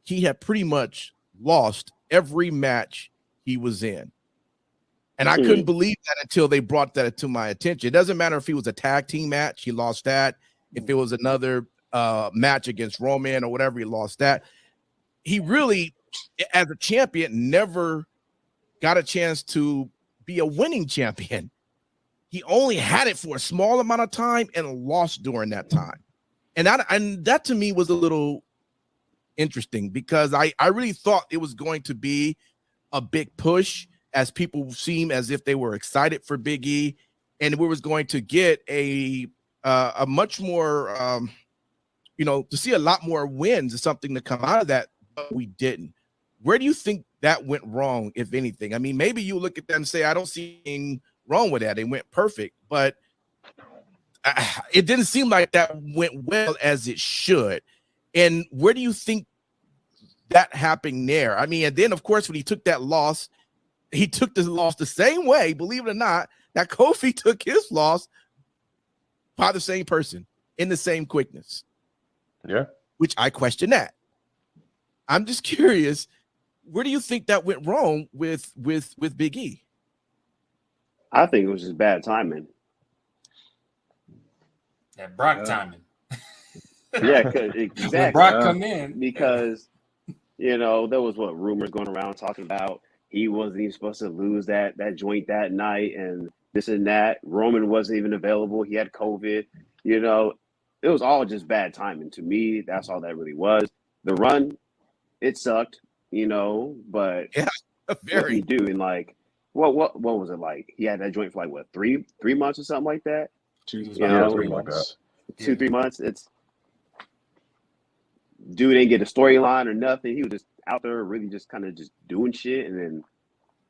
he had pretty much lost every match he was in. And I couldn't believe that until they brought that to my attention. It doesn't matter if he was a tag team match, he lost that. If it was another match against Roman or whatever, he lost that. He really, as a champion, never got a chance to be a winning champion. He only had it for a small amount of time and lost during that time. And that to me was a little interesting, because I really thought it was going to be a big push, as people seem as if they were excited for Big E, and we was going to get a much more, to see a lot more wins or something to come out of that, but we didn't. Where do you think that went wrong, if anything? I mean, maybe you look at that and say, I don't see anything wrong with that. It went perfect, but it didn't seem like that went well as it should. And where do you think that happened there? I mean, and then of course, when he took that loss, he took the loss the same way, believe it or not, that Kofi took his loss by the same person in the same quickness. Yeah. Which I question that. I'm just curious, where do you think that went wrong with Big E? I think it was just bad timing. That Brock timing. Yeah, exactly. When Brock come in. Because, there was rumors going around talking about he wasn't even supposed to lose that joint that night and this and that. Roman wasn't even available. He had COVID. It was all just bad timing. To me, that's all that really was. The run, it sucked, but yeah, very. What do you do? And like, what was it like? He had that joint for like what, three months or something like that? 3 months. 2-3 months. It's dude didn't get a storyline or nothing. He was just out there really just kind of just doing shit. And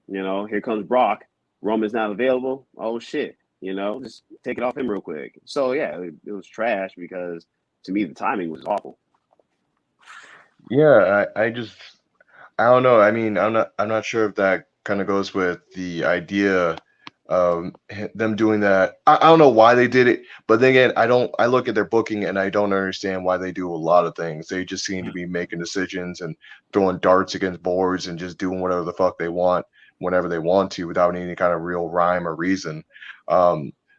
then, here comes Brock. Roman's not available. Oh shit. Just take it off him real quick. So yeah, it was trash because to me the timing was awful. Yeah, I don't know. I mean, I'm not sure if that kind of goes with the idea of them doing that. I don't know why they did it, but then again, I look at their booking and I don't understand why they do a lot of things. They just seem to be making decisions and throwing darts against boards and just doing whatever the fuck they want whenever they want to without any kind of real rhyme or reason.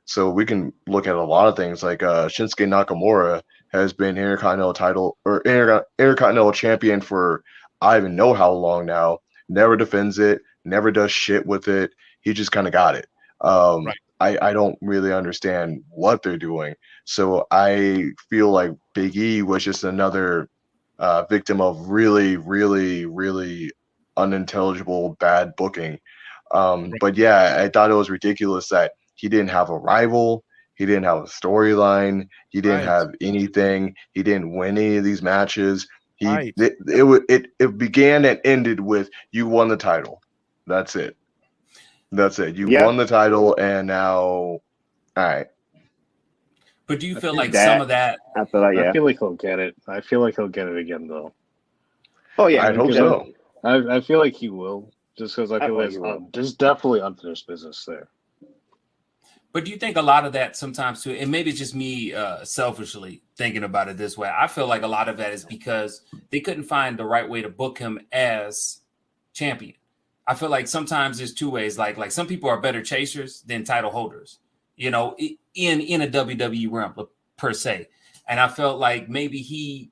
So we can look at a lot of things like Shinsuke Nakamura has been Intercontinental champion for I don't even know how long now. Never defends it, never does shit with it. He just kind of got it. Right. I don't really understand what they're doing. So I feel like Big E was just another victim of really, really, really unintelligible bad booking. But yeah, I thought it was ridiculous that he didn't have a rival. He didn't have a storyline. He didn't have anything. He didn't win any of these matches. It began and ended with you won the title. That's it. You won the title, and now, all right. But do you feel like some of that? I feel like he'll get it. I feel like he'll get it again, though. Oh yeah, I hope so. I feel like he will, just because I feel like there's definitely unfinished business there. But do you think a lot of that sometimes too, and maybe it's just me selfishly thinking about it this way, I feel like a lot of that is because they couldn't find the right way to book him as champion. I feel like sometimes there's two ways. Like some people are better chasers than title holders, you know, in a WWE realm per se. And I felt like maybe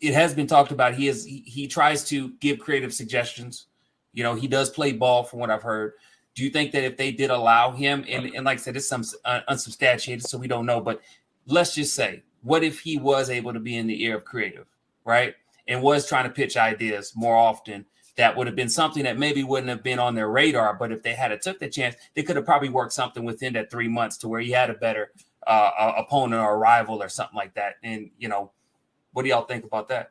it has been talked about. He tries to give creative suggestions. You know, he does play ball from what I've heard. Do you think that if they did allow him, and like I said, it's some unsubstantiated, so we don't know, but let's just say, what if he was able to be in the ear of creative, right? And was trying to pitch ideas more often, that would have been something that maybe wouldn't have been on their radar, but if they had took the chance, they could have probably worked something within that 3 months to where he had a better opponent or a rival or something like that. And, you know, what do y'all think about that?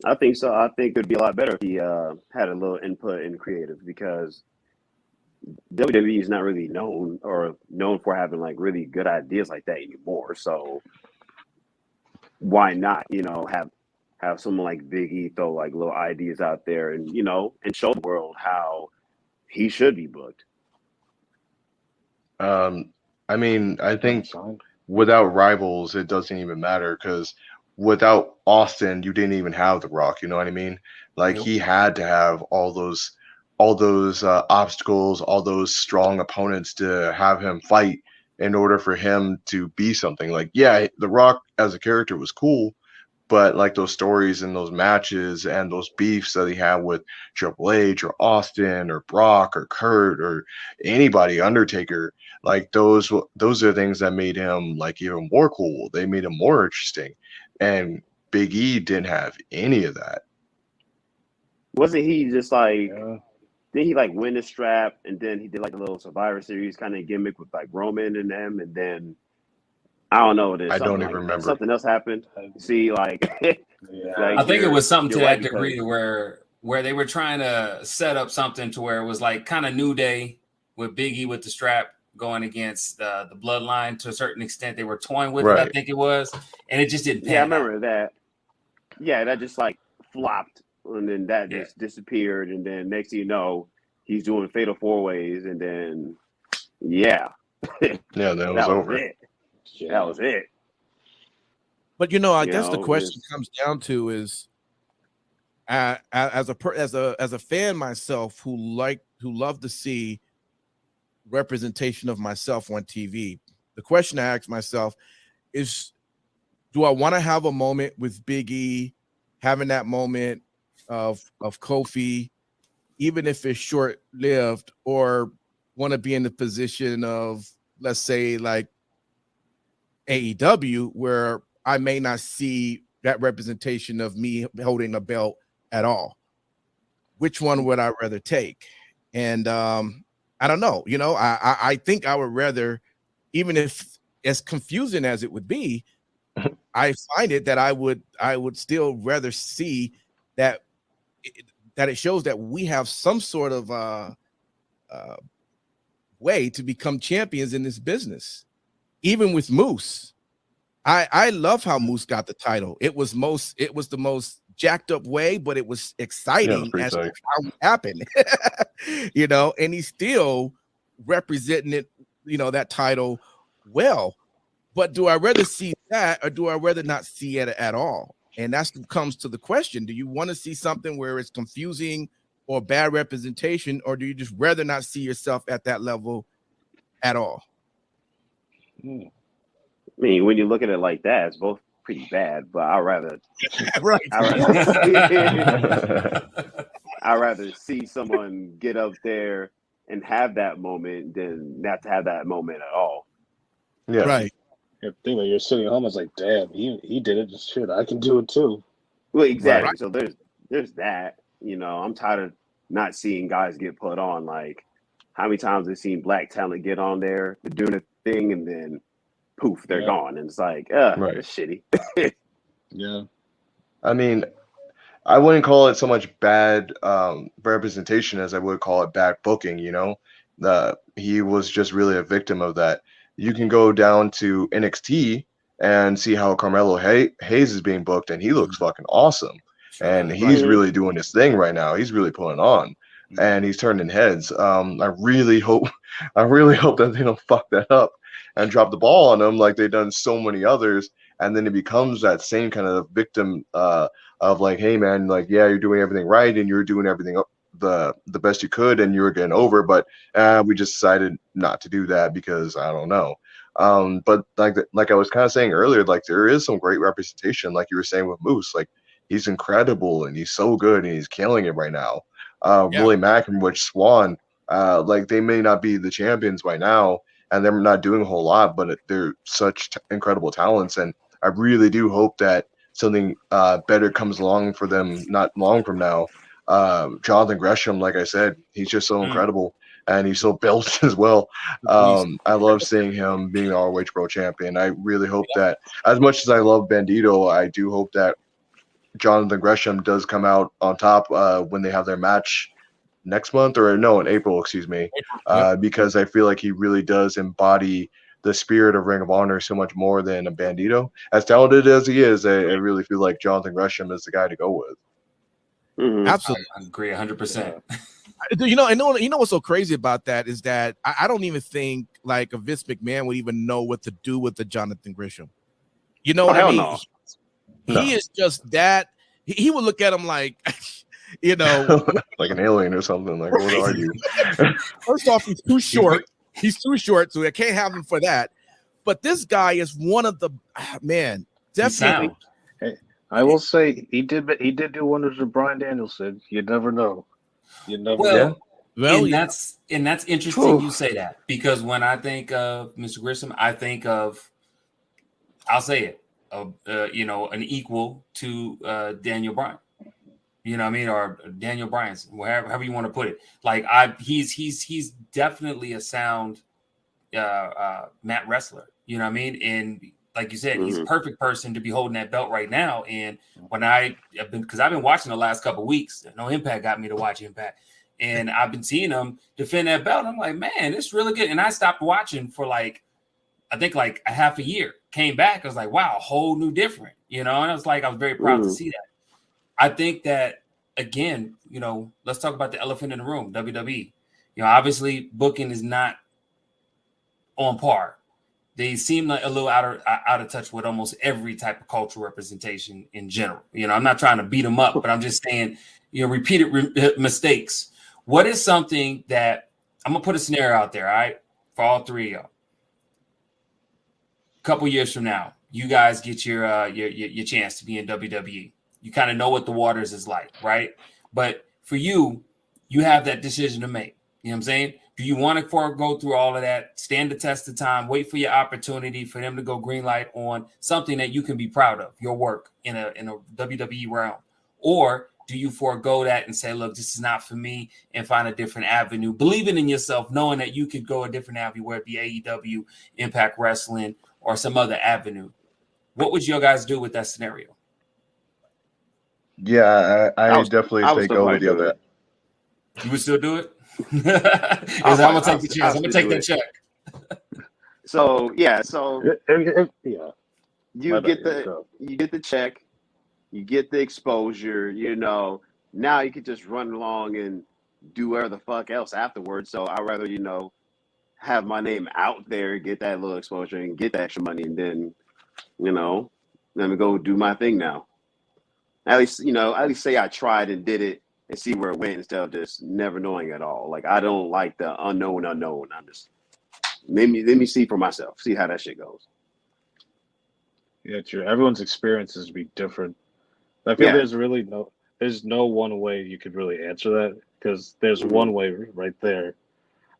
I think so. I think it'd be a lot better if he had a little input in creative, because WWE is not really known for having like really good ideas like that anymore. So why not, you know, have someone like Big E throw like little ideas out there and, you know, and show the world how he should be booked. I mean, I think without rivals, it doesn't even matter, because without Austin, you didn't even have The Rock. You know what I mean? Like he had to have all those obstacles, all those strong opponents to have him fight in order for him to be something. Like, yeah, The Rock as a character was cool, but like those stories and those matches and those beefs that he had with Triple H or Austin or Brock or Kurt or anybody, Undertaker, like those are things that made him like even more cool. They made him more interesting. And Big E didn't have any of that. Wasn't he just like, didn't he like win the strap, and then he did like a little Survivor Series kind of gimmick with like Roman and them, and then I don't know. I don't even remember. Something else happened. See, like, like I think it was something to that degree where they were trying to set up something to where it was like kind of New Day with Big E with the strap going against the Bloodline to a certain extent. They were toying with it, I think it was, and it just didn't pan I remember that. Yeah, that just like flopped, and then that just disappeared, and then next thing you know, he's doing Fatal 4-Ways, and then that was over. It. Yeah. That was it. But you know, I guess the question comes down to is, as a fan myself who love to see representation of myself on TV, the question I ask myself is, do I want to have a moment with Big E, having that moment of Kofi, even if it's short-lived, or want to be in the position of, let's say, like AEW, where I may not see that representation of me holding a belt at all? Which one would I rather take? And I don't know. You know, I think I would rather, even if as confusing as it would be, I find it that I would still rather see that it shows that we have some sort of way to become champions in this business. Even with Moose, I love how Moose got the title. It was the most jacked up way, but it was exciting as to how it happened. You know, and he's still representing it, you know, that title well. But do I rather see that, or do I rather not see it at all? And that comes to the question: do you want to see something where it's confusing or bad representation, or do you just rather not see yourself at that level at all? I mean, when you look at it like that, it's both pretty bad, but I'd rather I'd rather see someone get up there and have that moment than not to have that moment at all. Yeah. Right. You're sitting at home. It's like, damn, he did it. Shit, I can do it too. Well, exactly. Right. So there's that. You know, I'm tired of not seeing guys get put on. Like, how many times have seen black talent get on there, doing a thing, and then poof, they're gone, and it's like, Right. that's shitty. Yeah. I mean, I wouldn't call it so much bad representation as I would call it bad booking. You know, he was just really a victim of that. You can go down to NXT and see how Carmelo Hayes is being booked, and he looks fucking awesome. And he's really doing his thing right now. He's really pulling on, and he's turning heads. I really hope that they don't fuck that up and drop the ball on him like they've done so many others, and then it becomes that same kind of victim of like, hey man, like, yeah, you're doing everything right and you're doing everything the best you could and you were getting over, but we just decided not to do that because I don't know. But like I was kind of saying earlier, like there is some great representation, like you were saying with Moose. Like he's incredible and he's so good and he's killing it right now. Willie Mack and Rich Swann, like they may not be the champions right now and they're not doing a whole lot, but they're such incredible talents, and I really do hope that something better comes along for them not long from now. Jonathan Gresham, like I said, he's just so incredible and he's so built as well. I love seeing him being the ROH Pro Champion. I really hope that, as much as I love Bandito, I do hope that Jonathan Gresham does come out on top when they have their match next month, or no, in April, excuse me, because I feel like he really does embody the spirit of Ring of Honor so much more than a Bandito. As talented as he is, I really feel like Jonathan Gresham is the guy to go with. Absolutely, I agree 100%. You know what's so crazy about that is that I don't even think like a Vince McMahon would even know what to do with the Jonathan Gresham. You know what I mean? No. He is just that. He would look at him like, you know, like an alien or something. Like, what are you? First off, he's too short. He's too short, so I can't have him for that. But this guy is one of the definitely. Hey, I will say he did do wonders with Bryan Danielson. You never know. You never know. Well, that's interesting you say that, because when I think of Mr. Gresham, I think of, I'll say it, an equal to Daniel Bryan. You know what I mean? Or Daniel Bryan's, however you want to put it. Like he's definitely a sound mat wrestler. You know what I mean? And like you said, he's a perfect person to be holding that belt right now. And when because I've been watching the last couple of weeks, no Impact got me to watch Impact, and I've been seeing him defend that belt. I'm like, man, it's really good. And I stopped watching for I think like a half a year. Came back, I was like, wow, a whole new different, and I was very proud to see that. I think that, again, let's talk about the elephant in the room, WWE. Obviously booking is not on par. They seem like a little out of touch with almost every type of cultural representation in general. I'm not trying to beat them up, but I'm just saying, repeated mistakes. What is something that I'm gonna put a scenario out there, all right, for all three of y'all. A couple years from now, you guys get your chance to be in WWE. You kind of know what the waters is like, right? But for you have that decision to make. You know what I'm saying? Do you want to go through all of that, stand the test of time, wait for your opportunity for them to go green light on something that you can be proud of, your work in a WWE realm? Or do you forego that and say, look, this is not for me, and find a different avenue, believing in yourself, knowing that you could go a different avenue, whether it be AEW, Impact Wrestling, or some other avenue? What would you guys do with that scenario? Yeah, I definitely say go with the other. You would still do it? I'm gonna take the chance. I'm gonna take that check. So yeah, you get the check, you get the exposure. Now you can just run along and do whatever the fuck else afterwards. So I'd rather have my name out there, get that little exposure, and get the extra money, and then let me go do my thing now. At least say I tried and did it and see where it went instead of just never knowing at all. Like, I don't like the unknown. I'm just let me see for myself, see how that shit goes. Yeah, true. Everyone's experiences would be different. I feel there's no one way you could really answer that, because there's one way right there.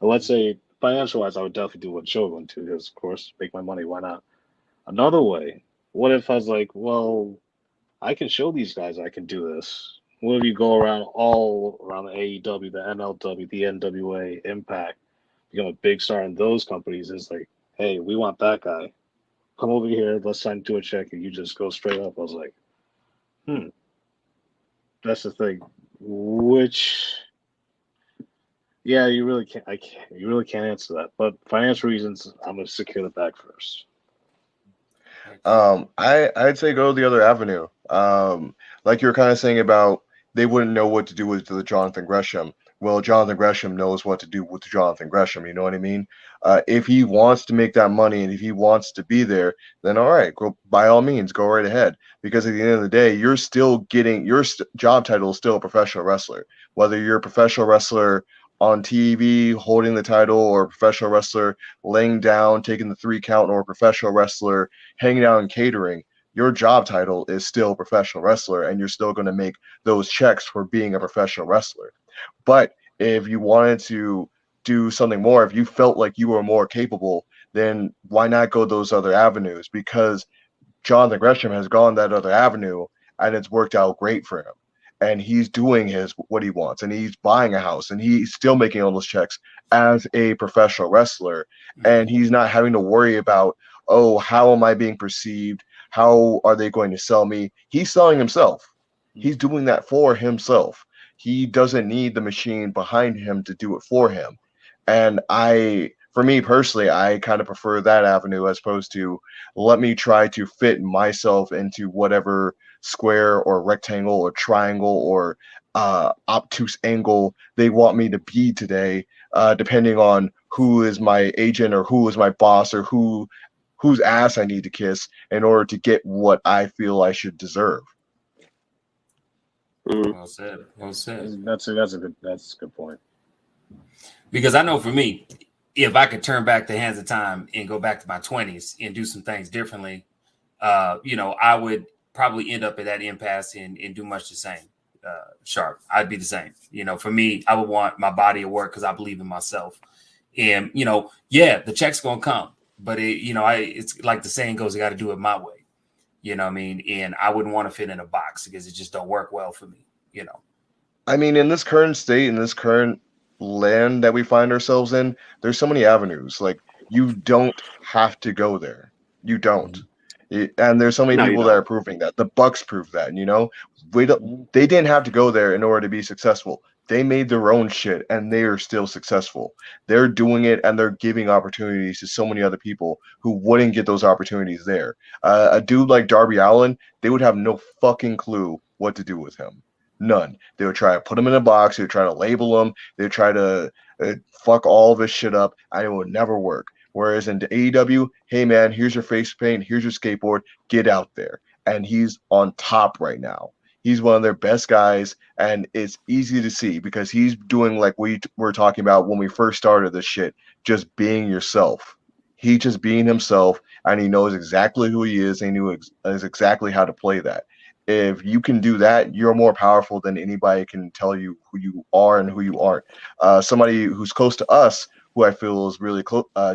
Let's say financial wise, I would definitely do what Shogun too, because of course make my money. Why not? Another way, what if I was like, well, I can show these guys I can do this. What if you go around all around the AEW, the NLW, the NWA, Impact, become a big star in those companies? It's like, hey, we want that guy. Come over here, let's sign to a check, and you just go straight up. I was like, that's the thing. Which, yeah, you really can't. You really can't answer that. But financial reasons, I'm gonna secure the bag first. I'd say go the other avenue. Like you were kind of saying about they wouldn't know what to do with the Jonathan Gresham. Well, Jonathan Gresham knows what to do with Jonathan Gresham. You know what I mean? If he wants to make that money and if he wants to be there, then all right, go, by all means, go right ahead. Because at the end of the day, you're still getting your job title is still a professional wrestler. Whether you're a professional wrestler on TV holding the title, or a professional wrestler laying down, taking the 3 count, or a professional wrestler hanging out and catering, your job title is still professional wrestler, and you're still going to make those checks for being a professional wrestler. But if you wanted to do something more, if you felt like you were more capable, then why not go those other avenues? Because Jonathan Gresham has gone that other avenue and it's worked out great for him. And he's doing what he wants, and he's buying a house, and he's still making all those checks as a professional wrestler. And he's not having to worry about, oh, how am I being perceived? How are they going to sell me? He's selling himself. He's doing that for himself. He doesn't need the machine behind him to do it for him. And for me personally, I kind of prefer that avenue as opposed to let me try to fit myself into whatever square or rectangle or triangle or obtuse angle they want me to be today, depending on who is my agent or who is my boss or whose ass I need to kiss in order to get what I feel I should deserve. Well said. Well said. That's a good point. Because I know for me, if I could turn back the hands of time and go back to my 20s and do some things differently, I would probably end up at that impasse and do much the same. Sharpe, I'd be the same. For me, I would want my body of work because I believe in myself. And, the check's going to come. But, it's like the saying goes, I got to do it my way. You know what I mean? And I wouldn't want to fit in a box because it just don't work well for me, I mean, in this current state, in this current land that we find ourselves in, there's so many avenues. Like, you don't have to go there. You don't. And there's so many people that are proving that. The Bucks proved that, they didn't have to go there in order to be successful. They made their own shit and they are still successful. They're doing it and they're giving opportunities to so many other people who wouldn't get those opportunities there. A dude like Darby Allin, they would have no fucking clue what to do with him. None. They would try to put him in a box. They would try to label him. They would try to fuck all this shit up, and it would never work. Whereas in the AEW, hey man, here's your face paint, here's your skateboard, get out there. And he's on top right now. He's one of their best guys, and it's easy to see because he's doing like we were talking about when we first started this shit, just being yourself. He's just being himself, and he knows exactly who he is, and he knows exactly how to play that. If you can do that, you're more powerful than anybody can tell you who you are and who you aren't. Somebody who's close to us, who I feel is really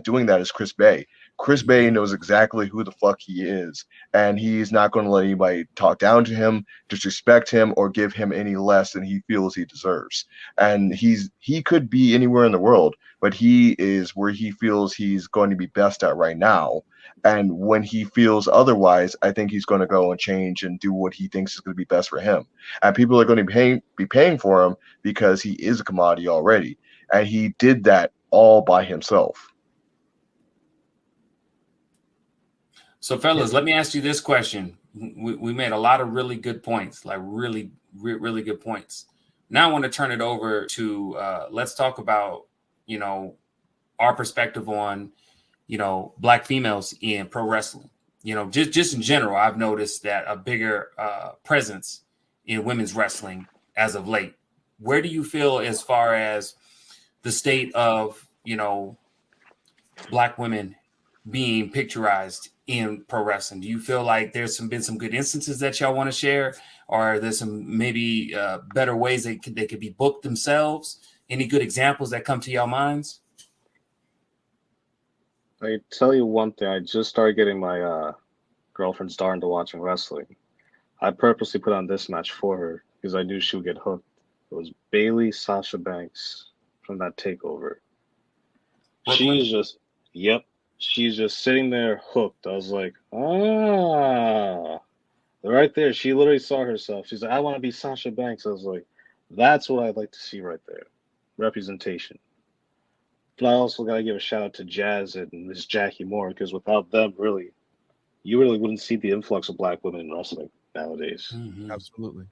doing that, is Chris Bay. Chris Bay knows exactly who the fuck he is, and he's not going to let anybody talk down to him, disrespect him, or give him any less than he feels he deserves. And he could be anywhere in the world, but he is where he feels he's going to be best at right now. And when he feels otherwise, I think he's going to go and change and do what he thinks is going to be best for him. And people are going to be paying for him because he is a commodity already. And he did that all by himself. So, fellas, let me ask you this question. We made a lot of really good points, like really, really good points. Now I want to turn it over to let's talk about, our perspective on, Black females in pro wrestling. Just in general, I've noticed that a bigger presence in women's wrestling as of late. Where do you feel as far as the state of, Black women being picturized in pro wrestling? Do you feel like there's been some good instances that y'all want to share, or there's some maybe better ways they could be booked themselves? Any good examples that come to y'all minds? I tell you one thing. I just started getting my girlfriend's darn to watching wrestling. I purposely put on this match for her because I knew she would get hooked. It was Bailey Sasha Banks from that takeover. Brooklyn? She's just sitting there hooked. I was like, right there. She literally saw herself. She's like, I want to be Sasha Banks. I was like, that's what I'd like to see right there. Representation. But I also got to give a shout out to Jazz and Miss Jackie Moore, because without them, you really wouldn't see the influx of black women in wrestling nowadays. Mm-hmm. Absolutely.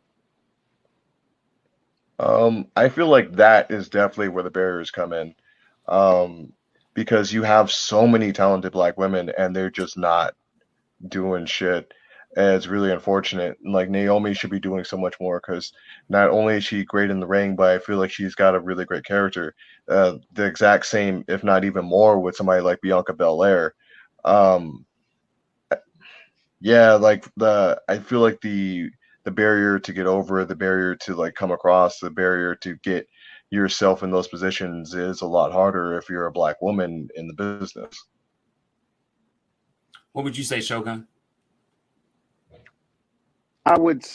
I feel like that is definitely where the barriers come in. Because you have so many talented black women and they're just not doing shit. And it's really unfortunate. Like Naomi should be doing so much more because not only is she great in the ring, but I feel like she's got a really great character. The exact same, if not even more, with somebody like Bianca Belair. Yeah, like I feel like the barrier to get over, the barrier to like come across, the barrier to get yourself in those positions is a lot harder if you're a black woman in the business. What would you say, Shogun? I would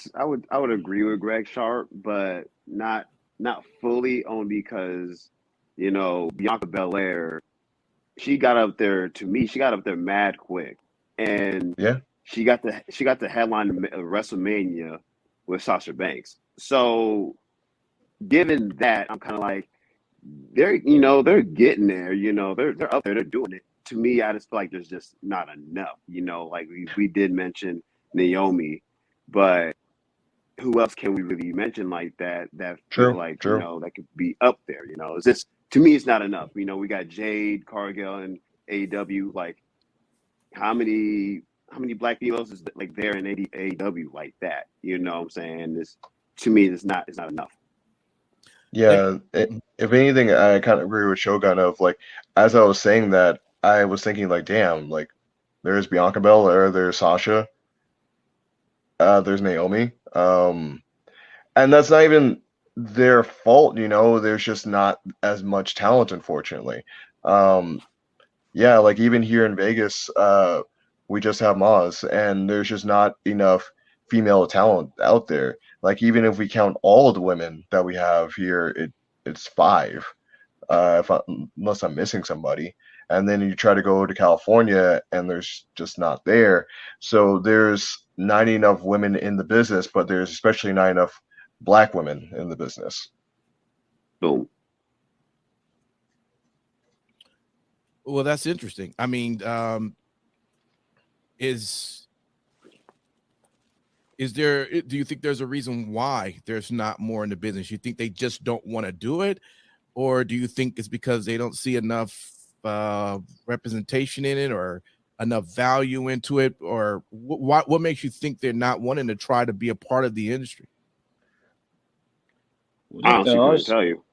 agree with Greg Sharpe, but not fully, only because, you know, Bianca Belair, she got up there mad quick, and Yeah. she got the headline of WrestleMania with Sasha Banks. So given that, I'm kind of like, they're getting there, they're up there, they're doing it. To me, I just feel like there's just not enough, like we did mention Naomi, but who else can we really mention like that feel like, True. that could be up there, it's just, to me, it's not enough. We got Jade Cargill and AEW. Like, how many black females is like there in AEW like that? You know what I'm saying? This, to me, it's not enough. Yeah, if anything, I kind of agree with Shogun of like, as I was saying that, I was thinking like, damn, like there's Bianca Belair, there's Sasha, there's Naomi, and that's not even their fault, there's just not as much talent, unfortunately. Yeah, like even here in Vegas, we just have Moz, and there's just not enough female talent out there. Like even if we count all of the women that we have here, it's 5, unless I'm missing somebody. And then you try to go to California, and there's just not there. So there's not enough women in the business, but there's especially not enough black women in the business. Boom. Well, that's interesting. I mean, do you think there's a reason why there's not more in the business? You think they just don't want to do it, or do you think it's because they don't see enough representation in it or enough value into it, or what makes you think they're not wanting to try to be a part of the industry? I honestly couldn't tell you.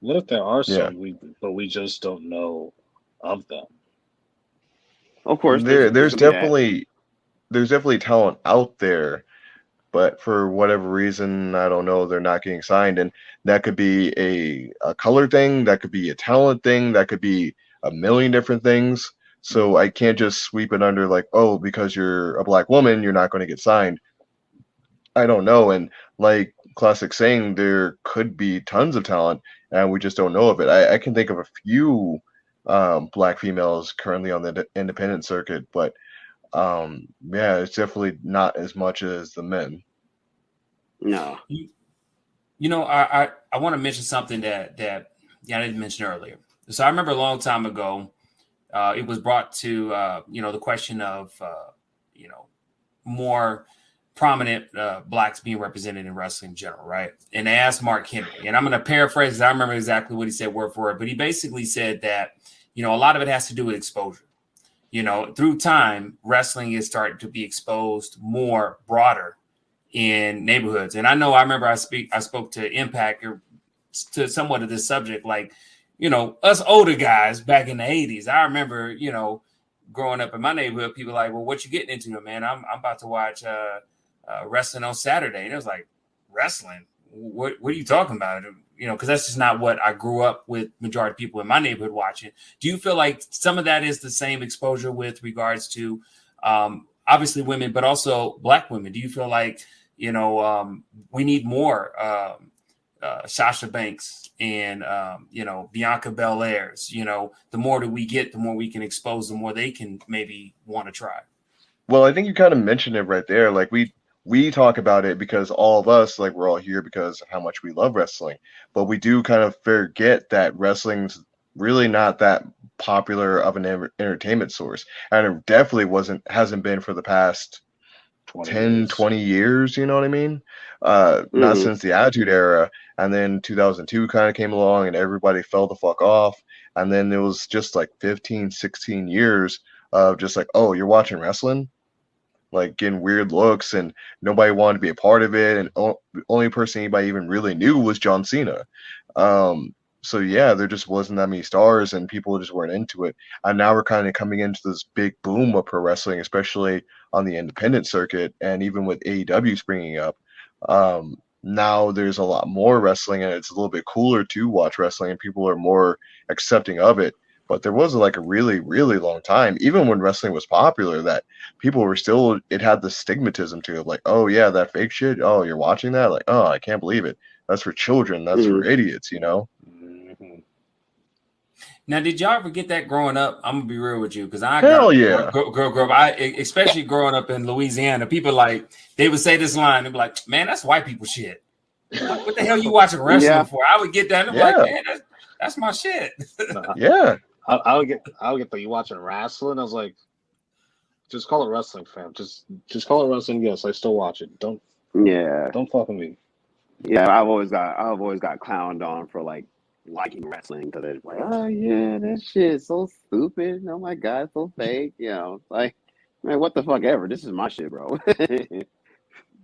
What if there are some, but we just don't know of them? Of course, there's definitely talent out there, but for whatever reason, I don't know, they're not getting signed. And that could be a color thing, that could be a talent thing, that could be a million different things. So I can't just sweep it under like, oh, because you're a black woman, you're not going to get signed. I don't know. And like Classic saying, there could be tons of talent and we just don't know of it. I can think of a few black females currently on the independent circuit, but yeah, it's definitely not as much as the men. No. I want to mention something that I didn't mention earlier. So I remember a long time ago, it was brought to the question of more prominent blacks being represented in wrestling in general, right? And they asked Mark Henry, and I'm going to paraphrase. I remember exactly what he said word for word, but he basically said that a lot of it has to do with exposure. Through time, wrestling is starting to be exposed more broader in neighborhoods. And I remember I spoke to Impact to somewhat of this subject, like, us older guys back in the 80s. I remember, growing up in my neighborhood, people like, well, what you getting into, man? I'm about to watch wrestling on Saturday. And it was like, wrestling? What are you talking about? Because that's just not what I grew up with majority of people in my neighborhood watching. Do you feel like some of that is the same exposure with regards to obviously women, but also Black women? Do you feel like, you know, we need more Sasha Banks and, you know, Bianca Belairs? You know, the more that we get, the more we can expose, the more they can maybe want to try. Well, I think you kind of mentioned it right there. Like we talk about it because all of us, like, we're all here because of how much we love wrestling, but we do kind of forget that wrestling's really not that popular of an entertainment source, and it definitely hasn't been for the past 10 20 years, you know what I mean? Not since the Attitude Era, and then 2002 kind of came along and everybody fell the fuck off, and then it was just like 15 16 years of just like, oh, you're watching wrestling, like getting weird looks, and nobody wanted to be a part of it, and the only person anybody even really knew was John Cena. So yeah, there just wasn't that many stars, and people just weren't into it. And now we're kind of coming into this big boom of pro wrestling, especially on the independent circuit, and even with AEW springing up. Now there's a lot more wrestling, and it's a little bit cooler to watch wrestling, and people are more accepting of it. But there was like a really, really long time, even when wrestling was popular, that people were still, it had the stigmatism to it, like, oh yeah, that fake shit. Oh, you're watching that? Like, oh, I can't believe it. That's for children. That's for idiots, you know? Now, did y'all ever get that growing up? I'm gonna be real with you, because I grew up. Especially growing up in Louisiana, people like, they would say this line, they'd be like, "Man, that's white people shit. What the hell you watching wrestling for?" I would get that, and I'm like, "Man, that's my shit." Yeah, I would get the, you watching wrestling? I was like, just call it wrestling, fam. Just call it wrestling. Yes, I still watch it. Don't fuck with me. Yeah, I've always got clowned on for like liking wrestling, because it's like, oh yeah, that shit is so stupid. Oh my god, so fake. You know, like, man, what the fuck ever. This is my shit, bro.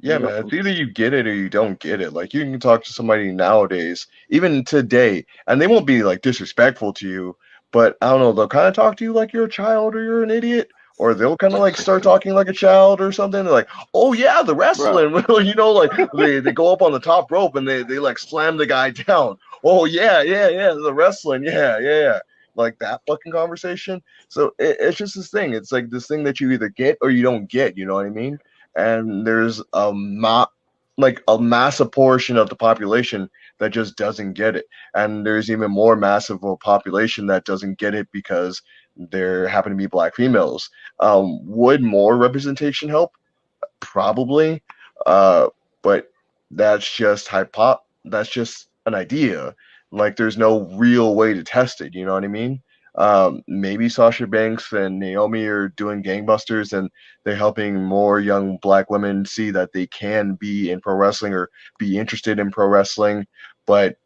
Yeah, man, it's either you get it or you don't get it. Like, you can talk to somebody nowadays, even today, and they won't be like disrespectful to you, but I don't know, they'll kind of talk to you like you're a child or you're an idiot, or they'll kind of like start talking like a child or something. They're like, oh yeah, the wrestling, you know, like they go up on the top rope and they like slam the guy down. Oh yeah, the wrestling, yeah. Like that fucking conversation. So it's just this thing. It's like this thing that you either get or you don't get, you know what I mean? And there's a massive portion of the population that just doesn't get it. And there's even more massive of a population that doesn't get it because there happen to be Black females. Would more representation help? Probably. But that's just that's just an idea. Like, there's no real way to test it, you know what I mean? Maybe Sasha Banks and Naomi are doing gangbusters, and they're helping more young Black women see that they can be in pro wrestling or be interested in pro wrestling, but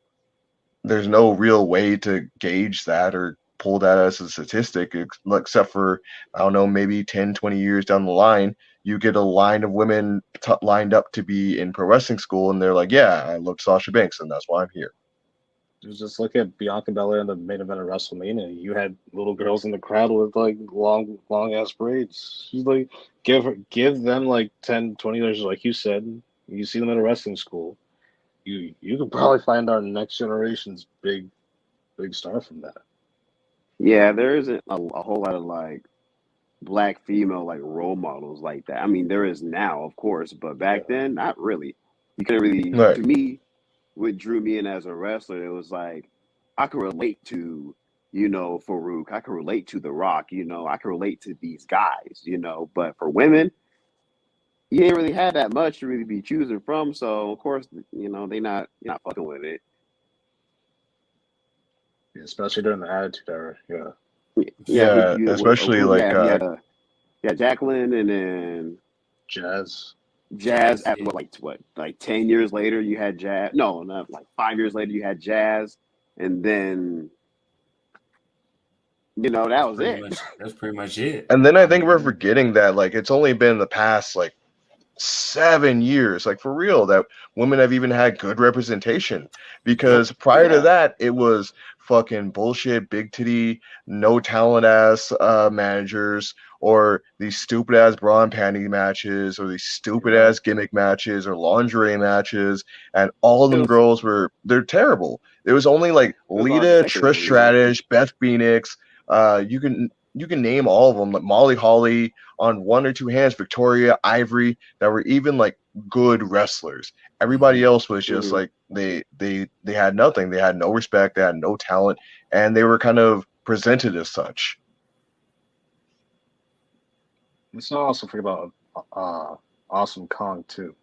there's no real way to gauge that or pull that as a statistic, except for, I don't know, maybe 10, 20 years down the line, you get a line of women lined up to be in pro wrestling school, and they're like, yeah, I love Sasha Banks, and that's why I'm here. Just look at Bianca Belair in the main event of WrestleMania. You had little girls in the crowd with like long ass braids. She's like, give them like 10, 20 years, like you said. You see them at a wrestling school. You could probably find our next generation's big star from that. Yeah, there isn't a whole lot of like Black female like role models like that. I mean, there is now, of course, but back then, not really. You couldn't really. Right. To me, what drew me in as a wrestler, it was like I could relate to, you know, Farouk. I could relate to The Rock. You know, I could relate to these guys. You know, but for women, you ain't really had that much to really be choosing from. So of course, you know, you're not fucking with it. Yeah, especially during the Attitude Era. Yeah, especially like Jacqueline, and then Jazz. At what 10 years later you had Jazz. No, not like 5 years later you had Jazz, and then, you know, that was it. That's pretty much it. And then I think we're forgetting that, like, it's only been the past like 7 years, like, for real, that women have even had good representation, because prior to that it was fucking bullshit, big titty, no talent ass managers, or these stupid ass bra and panty matches, or these stupid ass gimmick matches, or lingerie matches, and all of them girls they're terrible. It was only like Lita, Trish Stratus, Beth Phoenix. You can you can name all of them, like Molly Holly on one or two hands, Victoria, Ivory, that were even like good wrestlers. Everybody else was just like they had nothing. They had no respect. They had no talent, and they were kind of presented as such. Let's not also forget about Awesome Kong too.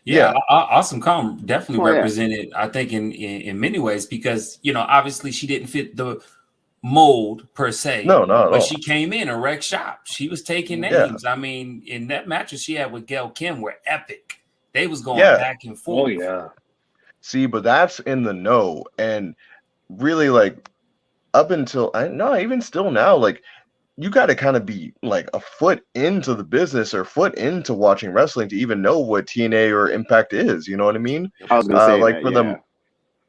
Yeah, Awesome Kong definitely Oh, yeah. represented, I think, in many ways, because obviously she didn't fit the mold per se. No, not at but all. she came in and wrecked shop. She was taking names. I mean, in that matches she had with Gail Kim were epic. They was going back and forth. Oh yeah. See, but that's in the know, and really, like, up until even still now, like, you got to kind of be like a foot into the business or foot into watching wrestling to even know what TNA or Impact is. You know what I mean? I was gonna say like that,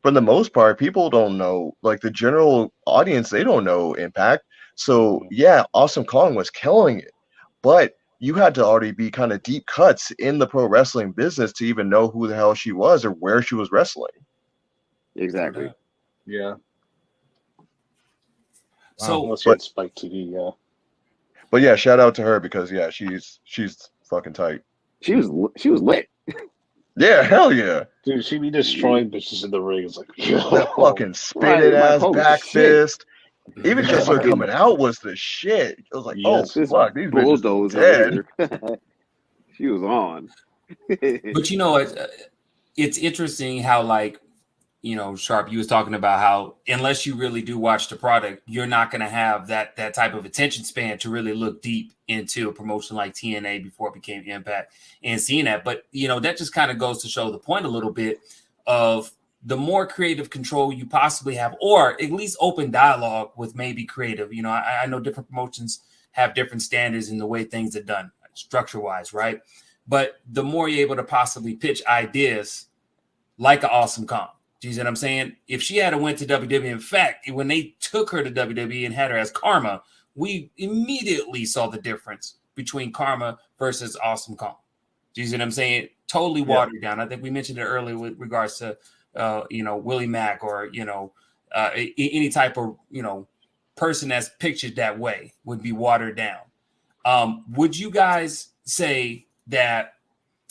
for the most part, people don't know. Like the general audience, they don't know Impact. So yeah, Awesome Kong was killing it, but you had to already be kind of deep cuts in the pro wrestling business to even know who the hell she was or where she was wrestling. Exactly. Yeah. So unless you had Spike TV, yeah. But yeah, shout out to her because she's fucking tight. She was lit. Yeah, hell yeah. Dude, she be destroying bitches in the ring. It's like, yo. That fucking spinning ass holy back shit. fist. Even just her coming out was the shit. It was like, Yes. oh fuck, these bitches Bulldozer. dead. She was on. But it's interesting how, like, Sharpe, you was talking about how unless you really do watch the product, you're not going to have that type of attention span to really look deep into a promotion like TNA before it became Impact and seeing that. But, that just kind of goes to show the point a little bit of the more creative control you possibly have, or at least open dialogue with maybe creative. I know different promotions have different standards in the way things are done structure-wise, right? But the more you're able to possibly pitch ideas like an Awesome Kong. Do you see what I'm saying? If she had went to WWE, in fact, when they took her to WWE and had her as Karma, we immediately saw the difference between Karma versus Awesome Kong. Do you see what I'm saying? Totally watered down. I think we mentioned it earlier with regards to, Willie Mack or, any type of, person that's pictured that way would be watered down. Would you guys say that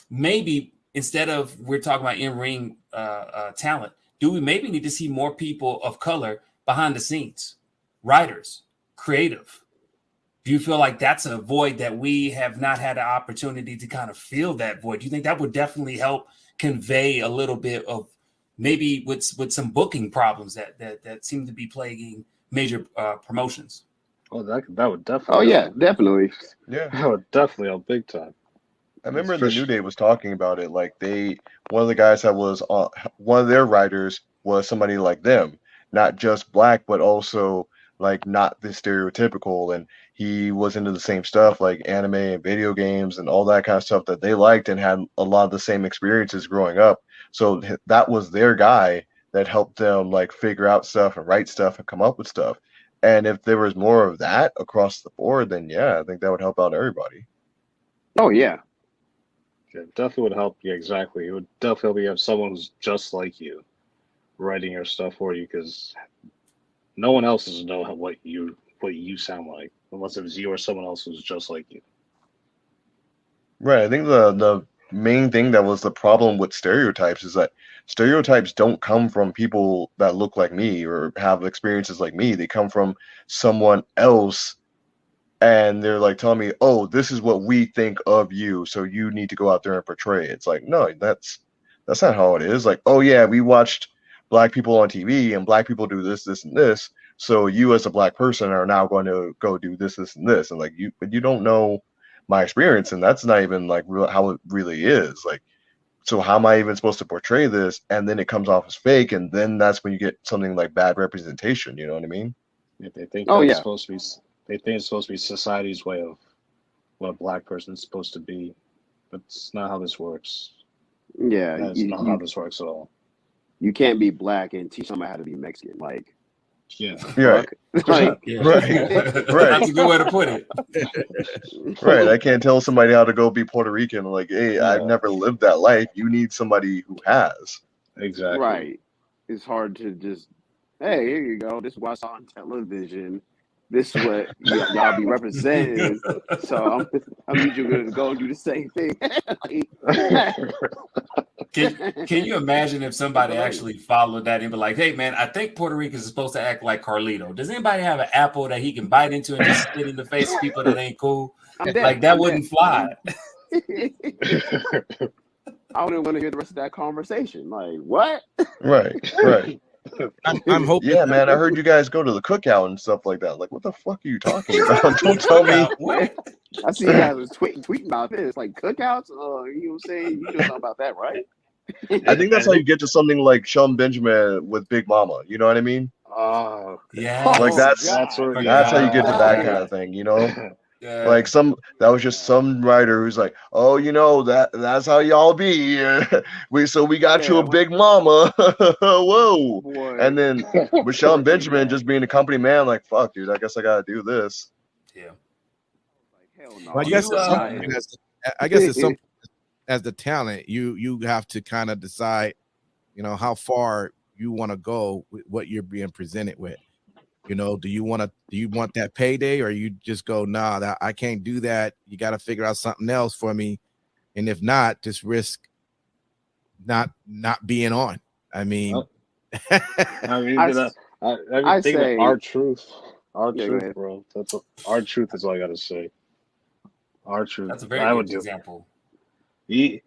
maybe instead of we're talking about in-ring talent, do we maybe need to see more people of color behind the scenes, writers, creative? Do you feel like that's a void that we have not had an opportunity to kind of fill that void? Do you think that would definitely help convey a little bit of maybe with some booking problems that seem to be plaguing major promotions? Oh, that would definitely. Oh yeah, definitely. Yeah. That would definitely help big time. I remember the New Day was talking about it. Like one of the guys that was on one of their writers was somebody like them, not just black, but also like not the stereotypical. And he was into the same stuff like anime and video games and all that kind of stuff that they liked and had a lot of the same experiences growing up. So that was their guy that helped them like figure out stuff and write stuff and come up with stuff. And if there was more of that across the board, then yeah, I think that would help out everybody. Oh yeah. Yeah, definitely would help. Yeah, exactly. It would definitely have someone who's just like you writing your stuff for you, because no one else doesn't know what you sound like unless it was you or someone else who's just like you. Right. I think the main thing that was the problem with stereotypes is that stereotypes don't come from people that look like me or have experiences like me. They come from someone else. And they're like telling me, oh, this is what we think of you, so you need to go out there and portray it. It's like, no, that's not how it is. Like, oh yeah, we watched black people on TV and black people do this, this, and this. So you as a black person are now going to go do this, this, and this. And like but you don't know my experience, and that's not even like how it really is. Like, so how am I even supposed to portray this? And then it comes off as fake, and then that's when you get something like bad representation. You know what I mean? If they think supposed to be. They think it's supposed to be society's way of what a black person is supposed to be, but it's not how this works. Yeah, That's not how this works at all. You can't be black and teach somebody how to be Mexican. Like, yeah, right, like, Yeah. right. That's a good way to put it. Right. I can't tell somebody how to go be Puerto Rican. Like, hey, I've never lived that life. You need somebody who has. exactly. right. It's hard to just, hey, here you go. This is what I saw on television. this is what y'all be representing. So I need you to go and do the same thing. Can you imagine if somebody actually followed that and be like, hey, man, I think Puerto Ricans are supposed to act like Carlito. Does anybody have an apple that he can bite into and just spit in the face of people that ain't cool? Like, that wouldn't fly. I wouldn't want to hear the rest of that conversation. Like, what? Right. I'm hoping. Yeah, man, I heard you guys go to the cookout and stuff like that. Like, what the fuck are you talking about? Don't tell me. What? I see you guys was tweeting about this, like cookouts. You know what I'm saying? You know something about that, right? I think that's how you get to something like Shogun Benjamin with Big Mama. You know what I mean? Oh, Yeah. Like that's that's how you get to that kind of thing. You know? Yeah. Like that was just some writer who's like, oh, you know, that's how y'all be. we got you a Big Mama. Whoa. Boy. And then with Shogun Benjamin just being a company man, like, fuck, dude, I guess I gotta do this. Yeah. Like, hell no. Well, I guess it's something as the talent, you have to kind of decide, you know, how far you want to go with what you're being presented with. You know, do you want that payday, or you just go, nah, I can't do that. You got to figure out something else for me. And if not, just risk not being on. I mean, I think about our truth, bro. Our truth is all I got to say. Our truth. That's a very good example. He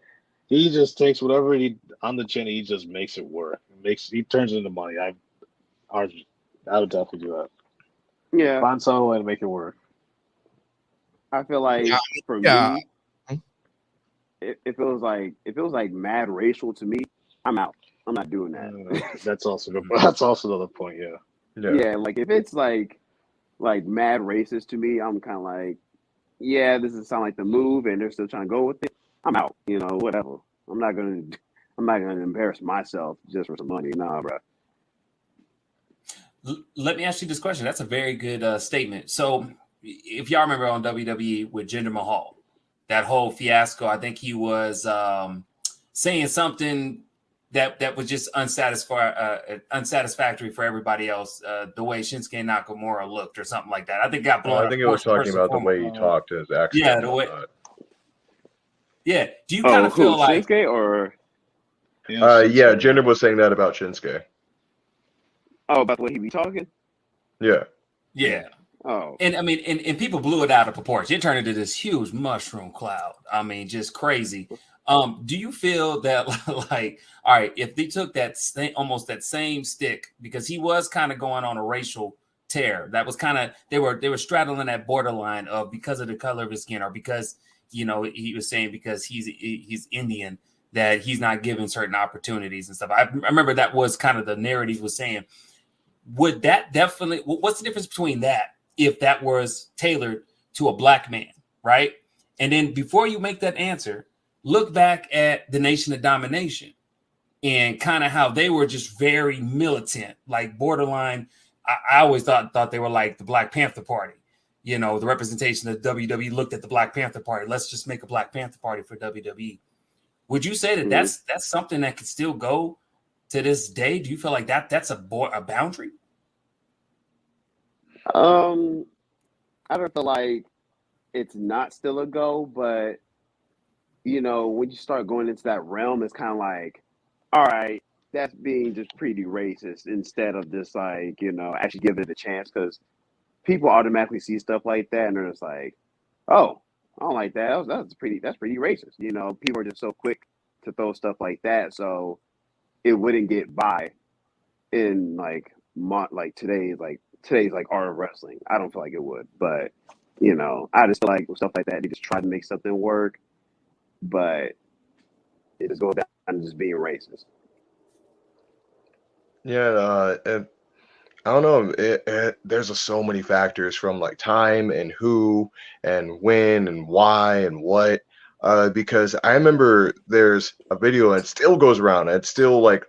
just takes whatever on the chin. He just makes it work. He turns it into money. I would definitely do that. Yeah. Find some way to make it work. I feel like for me, it feels like mad racial to me. I'm out. I'm not doing that. That's also good. That's also another point. Yeah. Like if it's like mad racist to me, I'm kind of like, yeah, this doesn't sound like the move, and they're still trying to go with it. I'm out. You know, whatever. I'm not gonna embarrass myself just for some money. Nah, bro. Let me ask you this question. That's a very good statement. So if y'all remember on WWE with Jinder Mahal, that whole fiasco, I think he was saying something that was just unsatisfactory for everybody else, the way Shinsuke Nakamura looked or something like that. I think it got blown up. I think it was talking about the way he talked to his accent. Yeah, the way. Yeah. Do you kind of feel like Shinsuke or? Yeah, Jinder was saying that about Shinsuke. Oh, about the way he be talking? Yeah. Yeah. Oh. And I mean, and people blew it out of proportion. It turned into this huge mushroom cloud. I mean, just crazy. Do you feel that like, all right, if they took almost that same stick, because he was kind of going on a racial tear, that was kind of they were straddling that borderline of because of the color of his skin, or because, you know, he was saying because he's Indian, that he's not given certain opportunities and stuff. I remember that was kind of the narrative he was saying. Would that definitely, what's the difference between that if that was tailored to a black man, right? And then before you make that answer, look back at the Nation of Domination and kind of how they were just very militant, like borderline. I always thought they were like the Black Panther Party. You know, the representation of WWE looked at the Black Panther Party. Let's just make a Black Panther Party for WWE. Would you say that that's something that could still go to this day? Do you feel like that's a boundary? I don't feel like it's not still a go, but you know, when you start going into that realm, it's kind of like, all right, that's being just pretty racist instead of just like, you know, actually giving it a chance, because people automatically see stuff like that and they're just like, oh, I don't like that. That's pretty racist. You know, people are just so quick to throw stuff like that, so it wouldn't get by in today's art of wrestling. I don't feel like it would, but you know, I just feel like with stuff like that, they just try to make something work, but it just goes down to just being racist. Yeah, I don't know. There's so many factors, from like time and who and when and why and what. Because I remember there's a video and it still goes around. And it's still like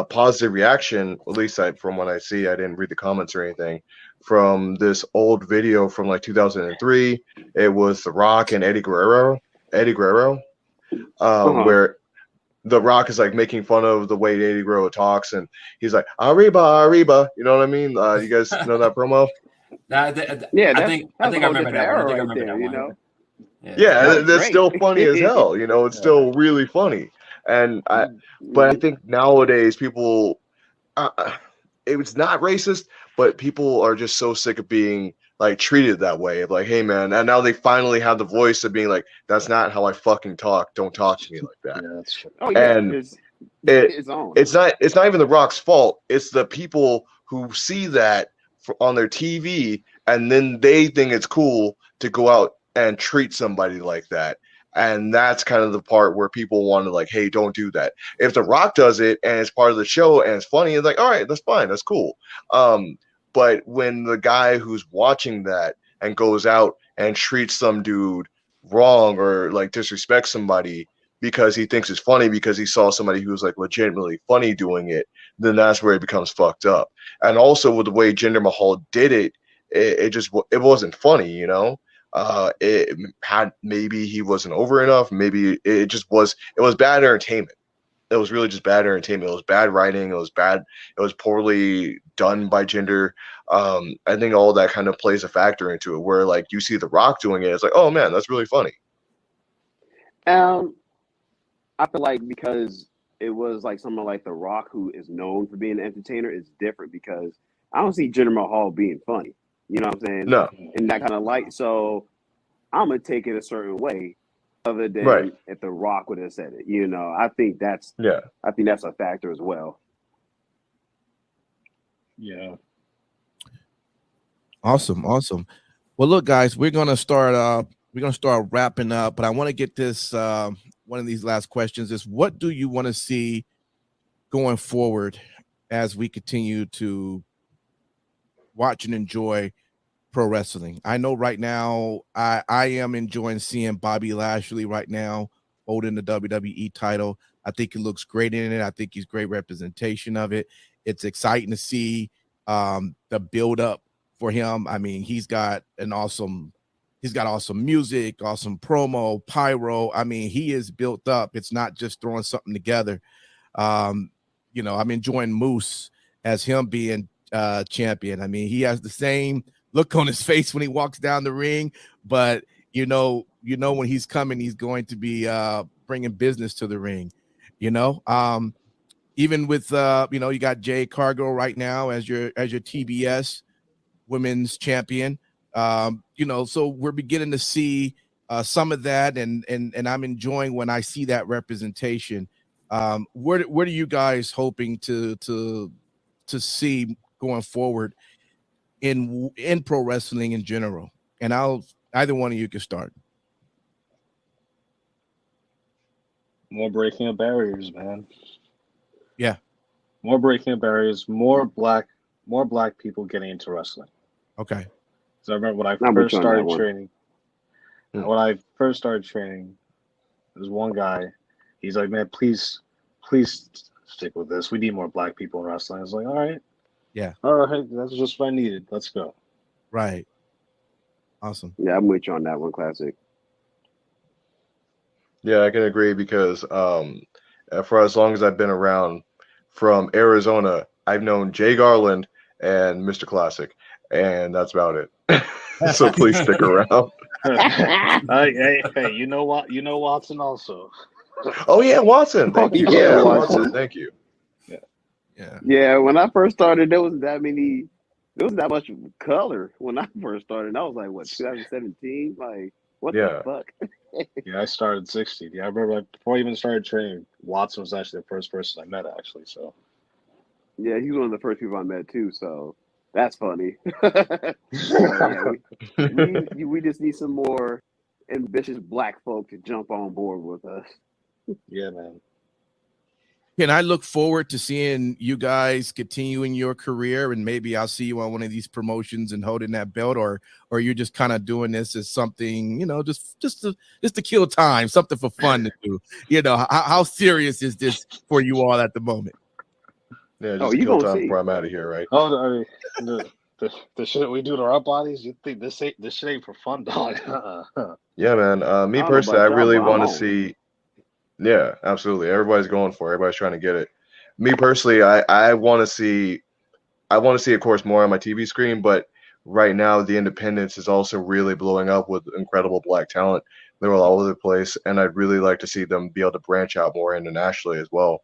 positive reaction, at least from what I see. I didn't read the comments or anything, from this old video from like 2003. It was The Rock and Eddie Guerrero, where The Rock is like making fun of the way Eddie Guerrero talks, and he's like, Arriba, Arriba. You know what I mean? You guys know that promo? I think I remember that one. I think I remember that one. know? Yeah, that's great. still funny as hell. It's still really funny. And but I think nowadays people, it's not racist, but people are just so sick of being like treated that way. Of like, hey man, and now they finally have the voice of being like, that's not how I fucking talk. Don't talk to me like that. Yeah, that's true. Oh yeah, And it's on. It's not even The Rock's fault. It's the people who see that on their TV, and then they think it's cool to go out and treat somebody like that. And that's kind of the part where people want to like, hey, don't do that. If The Rock does it and it's part of the show and it's funny, it's like, all right, that's fine, that's cool. But when the guy who's watching that and goes out and treats some dude wrong or like disrespects somebody because he thinks it's funny because he saw somebody who's like legitimately funny doing it, then that's where it becomes fucked up. And also with the way Jinder Mahal did it, it wasn't funny, it had, maybe he wasn't over enough, maybe it was bad entertainment. It was really just bad entertainment. It was bad writing, it was poorly done by Jinder. I think all that kind of plays a factor into it, where like you see The Rock doing it, it's like, oh man, that's really funny. I feel like because it was like someone like The Rock who is known for being an entertainer, it's different because I don't see Jinder Mahal being funny. You know what I'm saying? No. In that kind of light. So I'm gonna take it a certain way, other than if The Rock would have said it. I think that's a factor as well. Yeah. Awesome. Well, look, guys, we're gonna start wrapping up, but I want to get this one of these last questions is, what do you want to see going forward as we continue to watch and enjoy pro wrestling? I know right now I am enjoying seeing Bobby Lashley right now holding the WWE title. I think he looks great in it. I think he's great representation of it. It's exciting to see the build up for him. I mean, he's got awesome music, awesome promo, pyro. I mean, he is built up. It's not just throwing something together. I'm enjoying Moose as him being champion. I mean, he has the same look on his face when he walks down the ring, but when he's coming, he's going to be bringing business to the ring. Even with you got Jade Cargill right now as your TBS women's champion. So we're beginning to see some of that, and I'm enjoying when I see that representation. What are you guys hoping to see going forward in pro wrestling in general? And either one of you can start. More breaking of barriers, man. Yeah. More breaking of barriers, more black people getting into wrestling. Okay. So I remember when I first started training. When I first started training, there's one guy. He's like, "Man, please stick with this. We need more black people in wrestling." I was like, "All right, yeah, all right, that's just what I needed. Let's go." Right. Awesome. Yeah, I'm with you on that one, Classic. Yeah, I can agree because for as long as I've been around, from Arizona, I've known Jay Garland and Mr. Classic, and that's about it. So please stick around. Hey, you know what? You know Watson also. Oh yeah, Watson. Thank you. Yeah, Watson. Thank you. Yeah. When I first started, there wasn't that much color when I first started. I was like, what, 2017? Like, what the fuck? Yeah, I started 60. Yeah, I remember before I even started training, Watson was actually the first person I met, actually. So. Yeah, he was one of the first people I met too. So that's funny. We just need some more ambitious black folk to jump on board with us. Yeah, man. Can I look forward to seeing you guys continuing your career, and maybe I'll see you on one of these promotions and holding that belt, or you're just kind of doing this as something, just to kill time, something for fun to do. How serious is this for you all at the moment? Yeah, just kill time before I'm out of here, right? Oh, I mean, the shit we do to our bodies, you think this shit ain't for fun, dog? Yeah, man. Me personally, I really want to see. Yeah, absolutely. Everybody's going for it. Everybody's trying to get it. Me personally, I want to see, of course, more on my TV screen, but right now the independence is also really blowing up with incredible black talent. They're all over the place, and I'd really like to see them be able to branch out more internationally as well.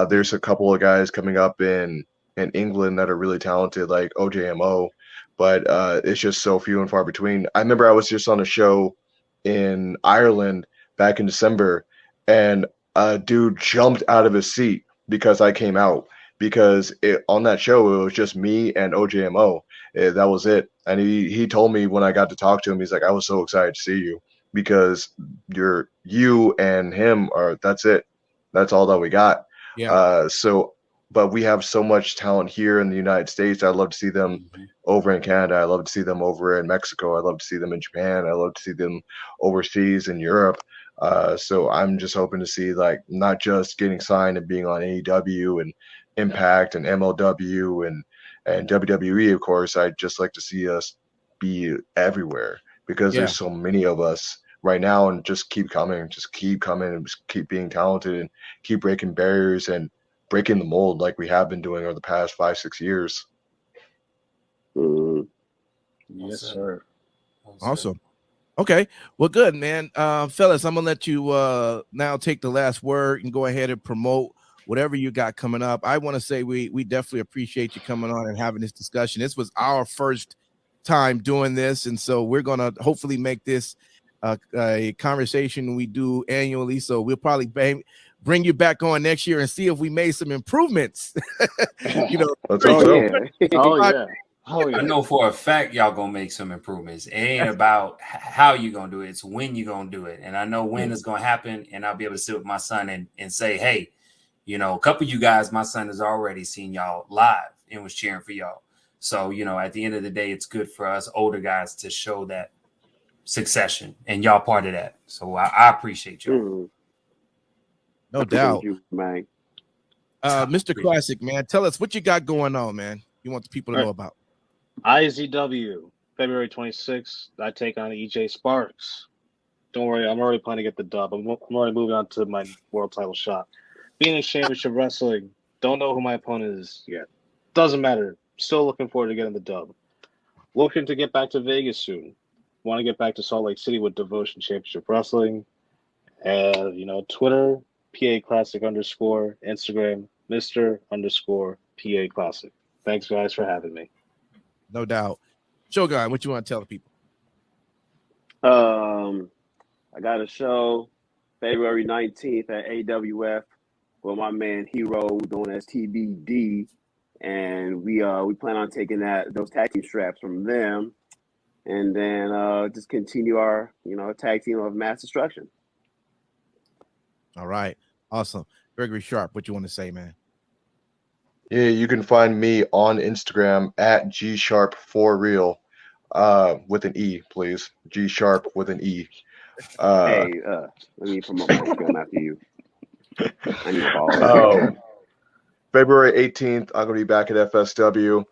There's a couple of guys coming up in England that are really talented, like OJMO, but it's just so few and far between. I remember I was just on a show in Ireland back in December, and a dude jumped out of his seat because I came out, because on that show it was just me and OJMO. That was it. And he told me when I got to talk to him, he's like, I was so excited to see you, because you and him that's it. That's all that we got. Yeah. But we have so much talent here in the United States. I'd love to see them over in Canada. I'd love to see them over in Mexico. I'd love to see them in Japan. I'd love to see them overseas in Europe. So I'm just hoping to see, like, not just getting signed and being on AEW and Impact and MLW and WWE, of course. I'd just like to see us be everywhere, because there's so many of us right now, and just keep coming and just keep being talented and keep breaking barriers and breaking the mold like we have been doing over the past 5-6 years. Yes, sir. Awesome. Okay. Well, good, man. Fellas, I'm gonna let you now take the last word and go ahead and promote whatever you got coming up. I want to say we definitely appreciate you coming on and having this discussion. This was our first time doing this, and so we're gonna hopefully make this a conversation we do annually. So we'll probably bring you back on next year and see if we made some improvements. You know, I know for a fact y'all gonna make some improvements. It ain't about how you gonna do it, it's when you gonna do it. And I know when it's gonna happen, and I'll be able to sit with my son and say, hey, you know, a couple of you guys, my son has already seen y'all live and was cheering for y'all. So, you know, at the end of the day, it's good for us older guys to show that succession, and y'all part of that. So I appreciate you. No doubt. You, man. Mr. Classic, man, tell us what you got going on, man. You want the people to know about. IZW, February 26th. I take on EJ Sparks. Don't worry, I'm already planning to get the dub. I'm already moving on to my world title shot. Phoenix Championship Wrestling. Don't know who my opponent is yet. Doesn't matter. Still looking forward to getting the dub. Looking to get back to Vegas soon. Want to get back to Salt Lake City with Devotion Championship Wrestling. And, you know, Twitter, PA Classic _, Instagram, Mr. _PA Classic. Thanks, guys, for having me. No doubt. Shogun, what you want to tell the people? I got a show February 19th at AWF with my man Hero, known as TBD. And we plan on taking those tag team straps from them, and then just continue our tag team of mass destruction. All right, awesome. Gregory Sharpe, what you want to say, man? Yeah, you can find me on Instagram at GSharp4Real, with an E, please. GSharp with an E. Hey, let me promote my Instagram after you. I need to follow. February 18th, I'm going to be back at FSW.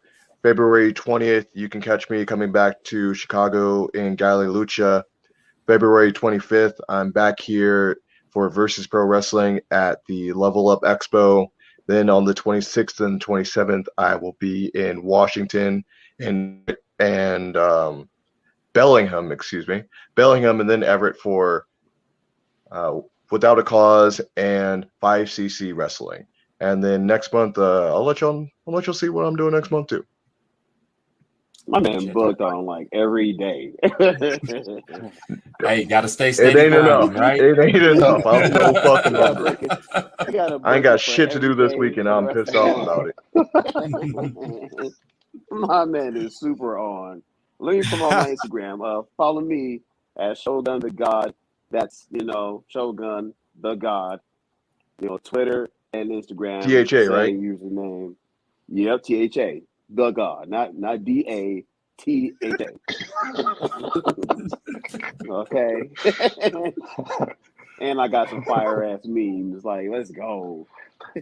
February 20th, you can catch me coming back to Chicago in Gali Lucha. February 25th, I'm back here for Versus Pro Wrestling at the Level Up Expo. Then on the 26th and 27th, I will be in Washington and Bellingham, and then Everett for Without a Cause and 5cc Wrestling. And then next month, I'll let y'all see what I'm doing next month too. My man booked on like every day. Hey, gotta stay steady. It ain't enough, right? It ain't enough. I'm so fucking hungry. I ain't got shit to do this weekend. I'm pissed off about it. My man is super on. Let me promote my Instagram. Follow me at Shogun the God. That's Shogun the God. Twitter and Instagram. THA, right? Username. Yep, THA. The God, not DATHA. Okay. And I got some fire ass memes. Like, let's go.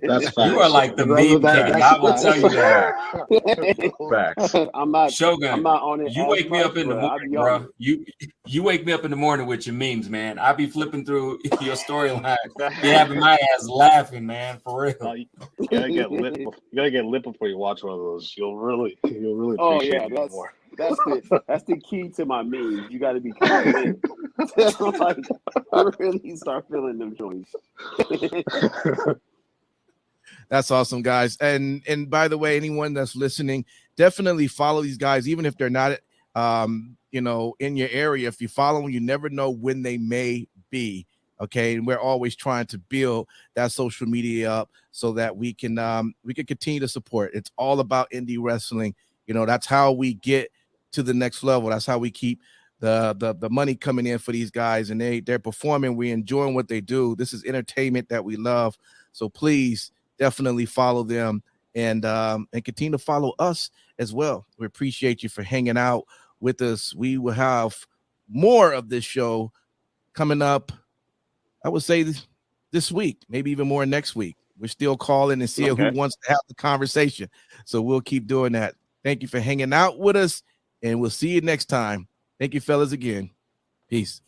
That's facts. You are like the meme king. I will tell you that. Facts. I'm not Shogun. I'm not on it. You wake me up in the morning, bro. You wake me up in the morning with your memes, man. I be flipping through your storyline. You having my ass laughing, man, for real. You gotta get lit before you watch one of those. You'll really appreciate it more. That's the key to my memes. You got to be confident to like really start feeling them joints. That's awesome, guys. And by the way, anyone that's listening, definitely follow these guys, even if they're not in your area. If you follow them, you never know when they may be. Okay, and we're always trying to build that social media up so that we can continue to support. It's all about indie wrestling. That's how we get to the next level. That's how we keep the money coming in for these guys, and they're performing. We're enjoying what they do. This is entertainment that we love. So please definitely follow them and continue to follow us as well. We appreciate you for hanging out with us. We will have more of this show coming up, I would say this week, maybe even more next week. We're still calling and seeing who wants to have the conversation. So we'll keep doing that. Thank you for hanging out with us, and we'll see you next time. Thank you, fellas, again. Peace.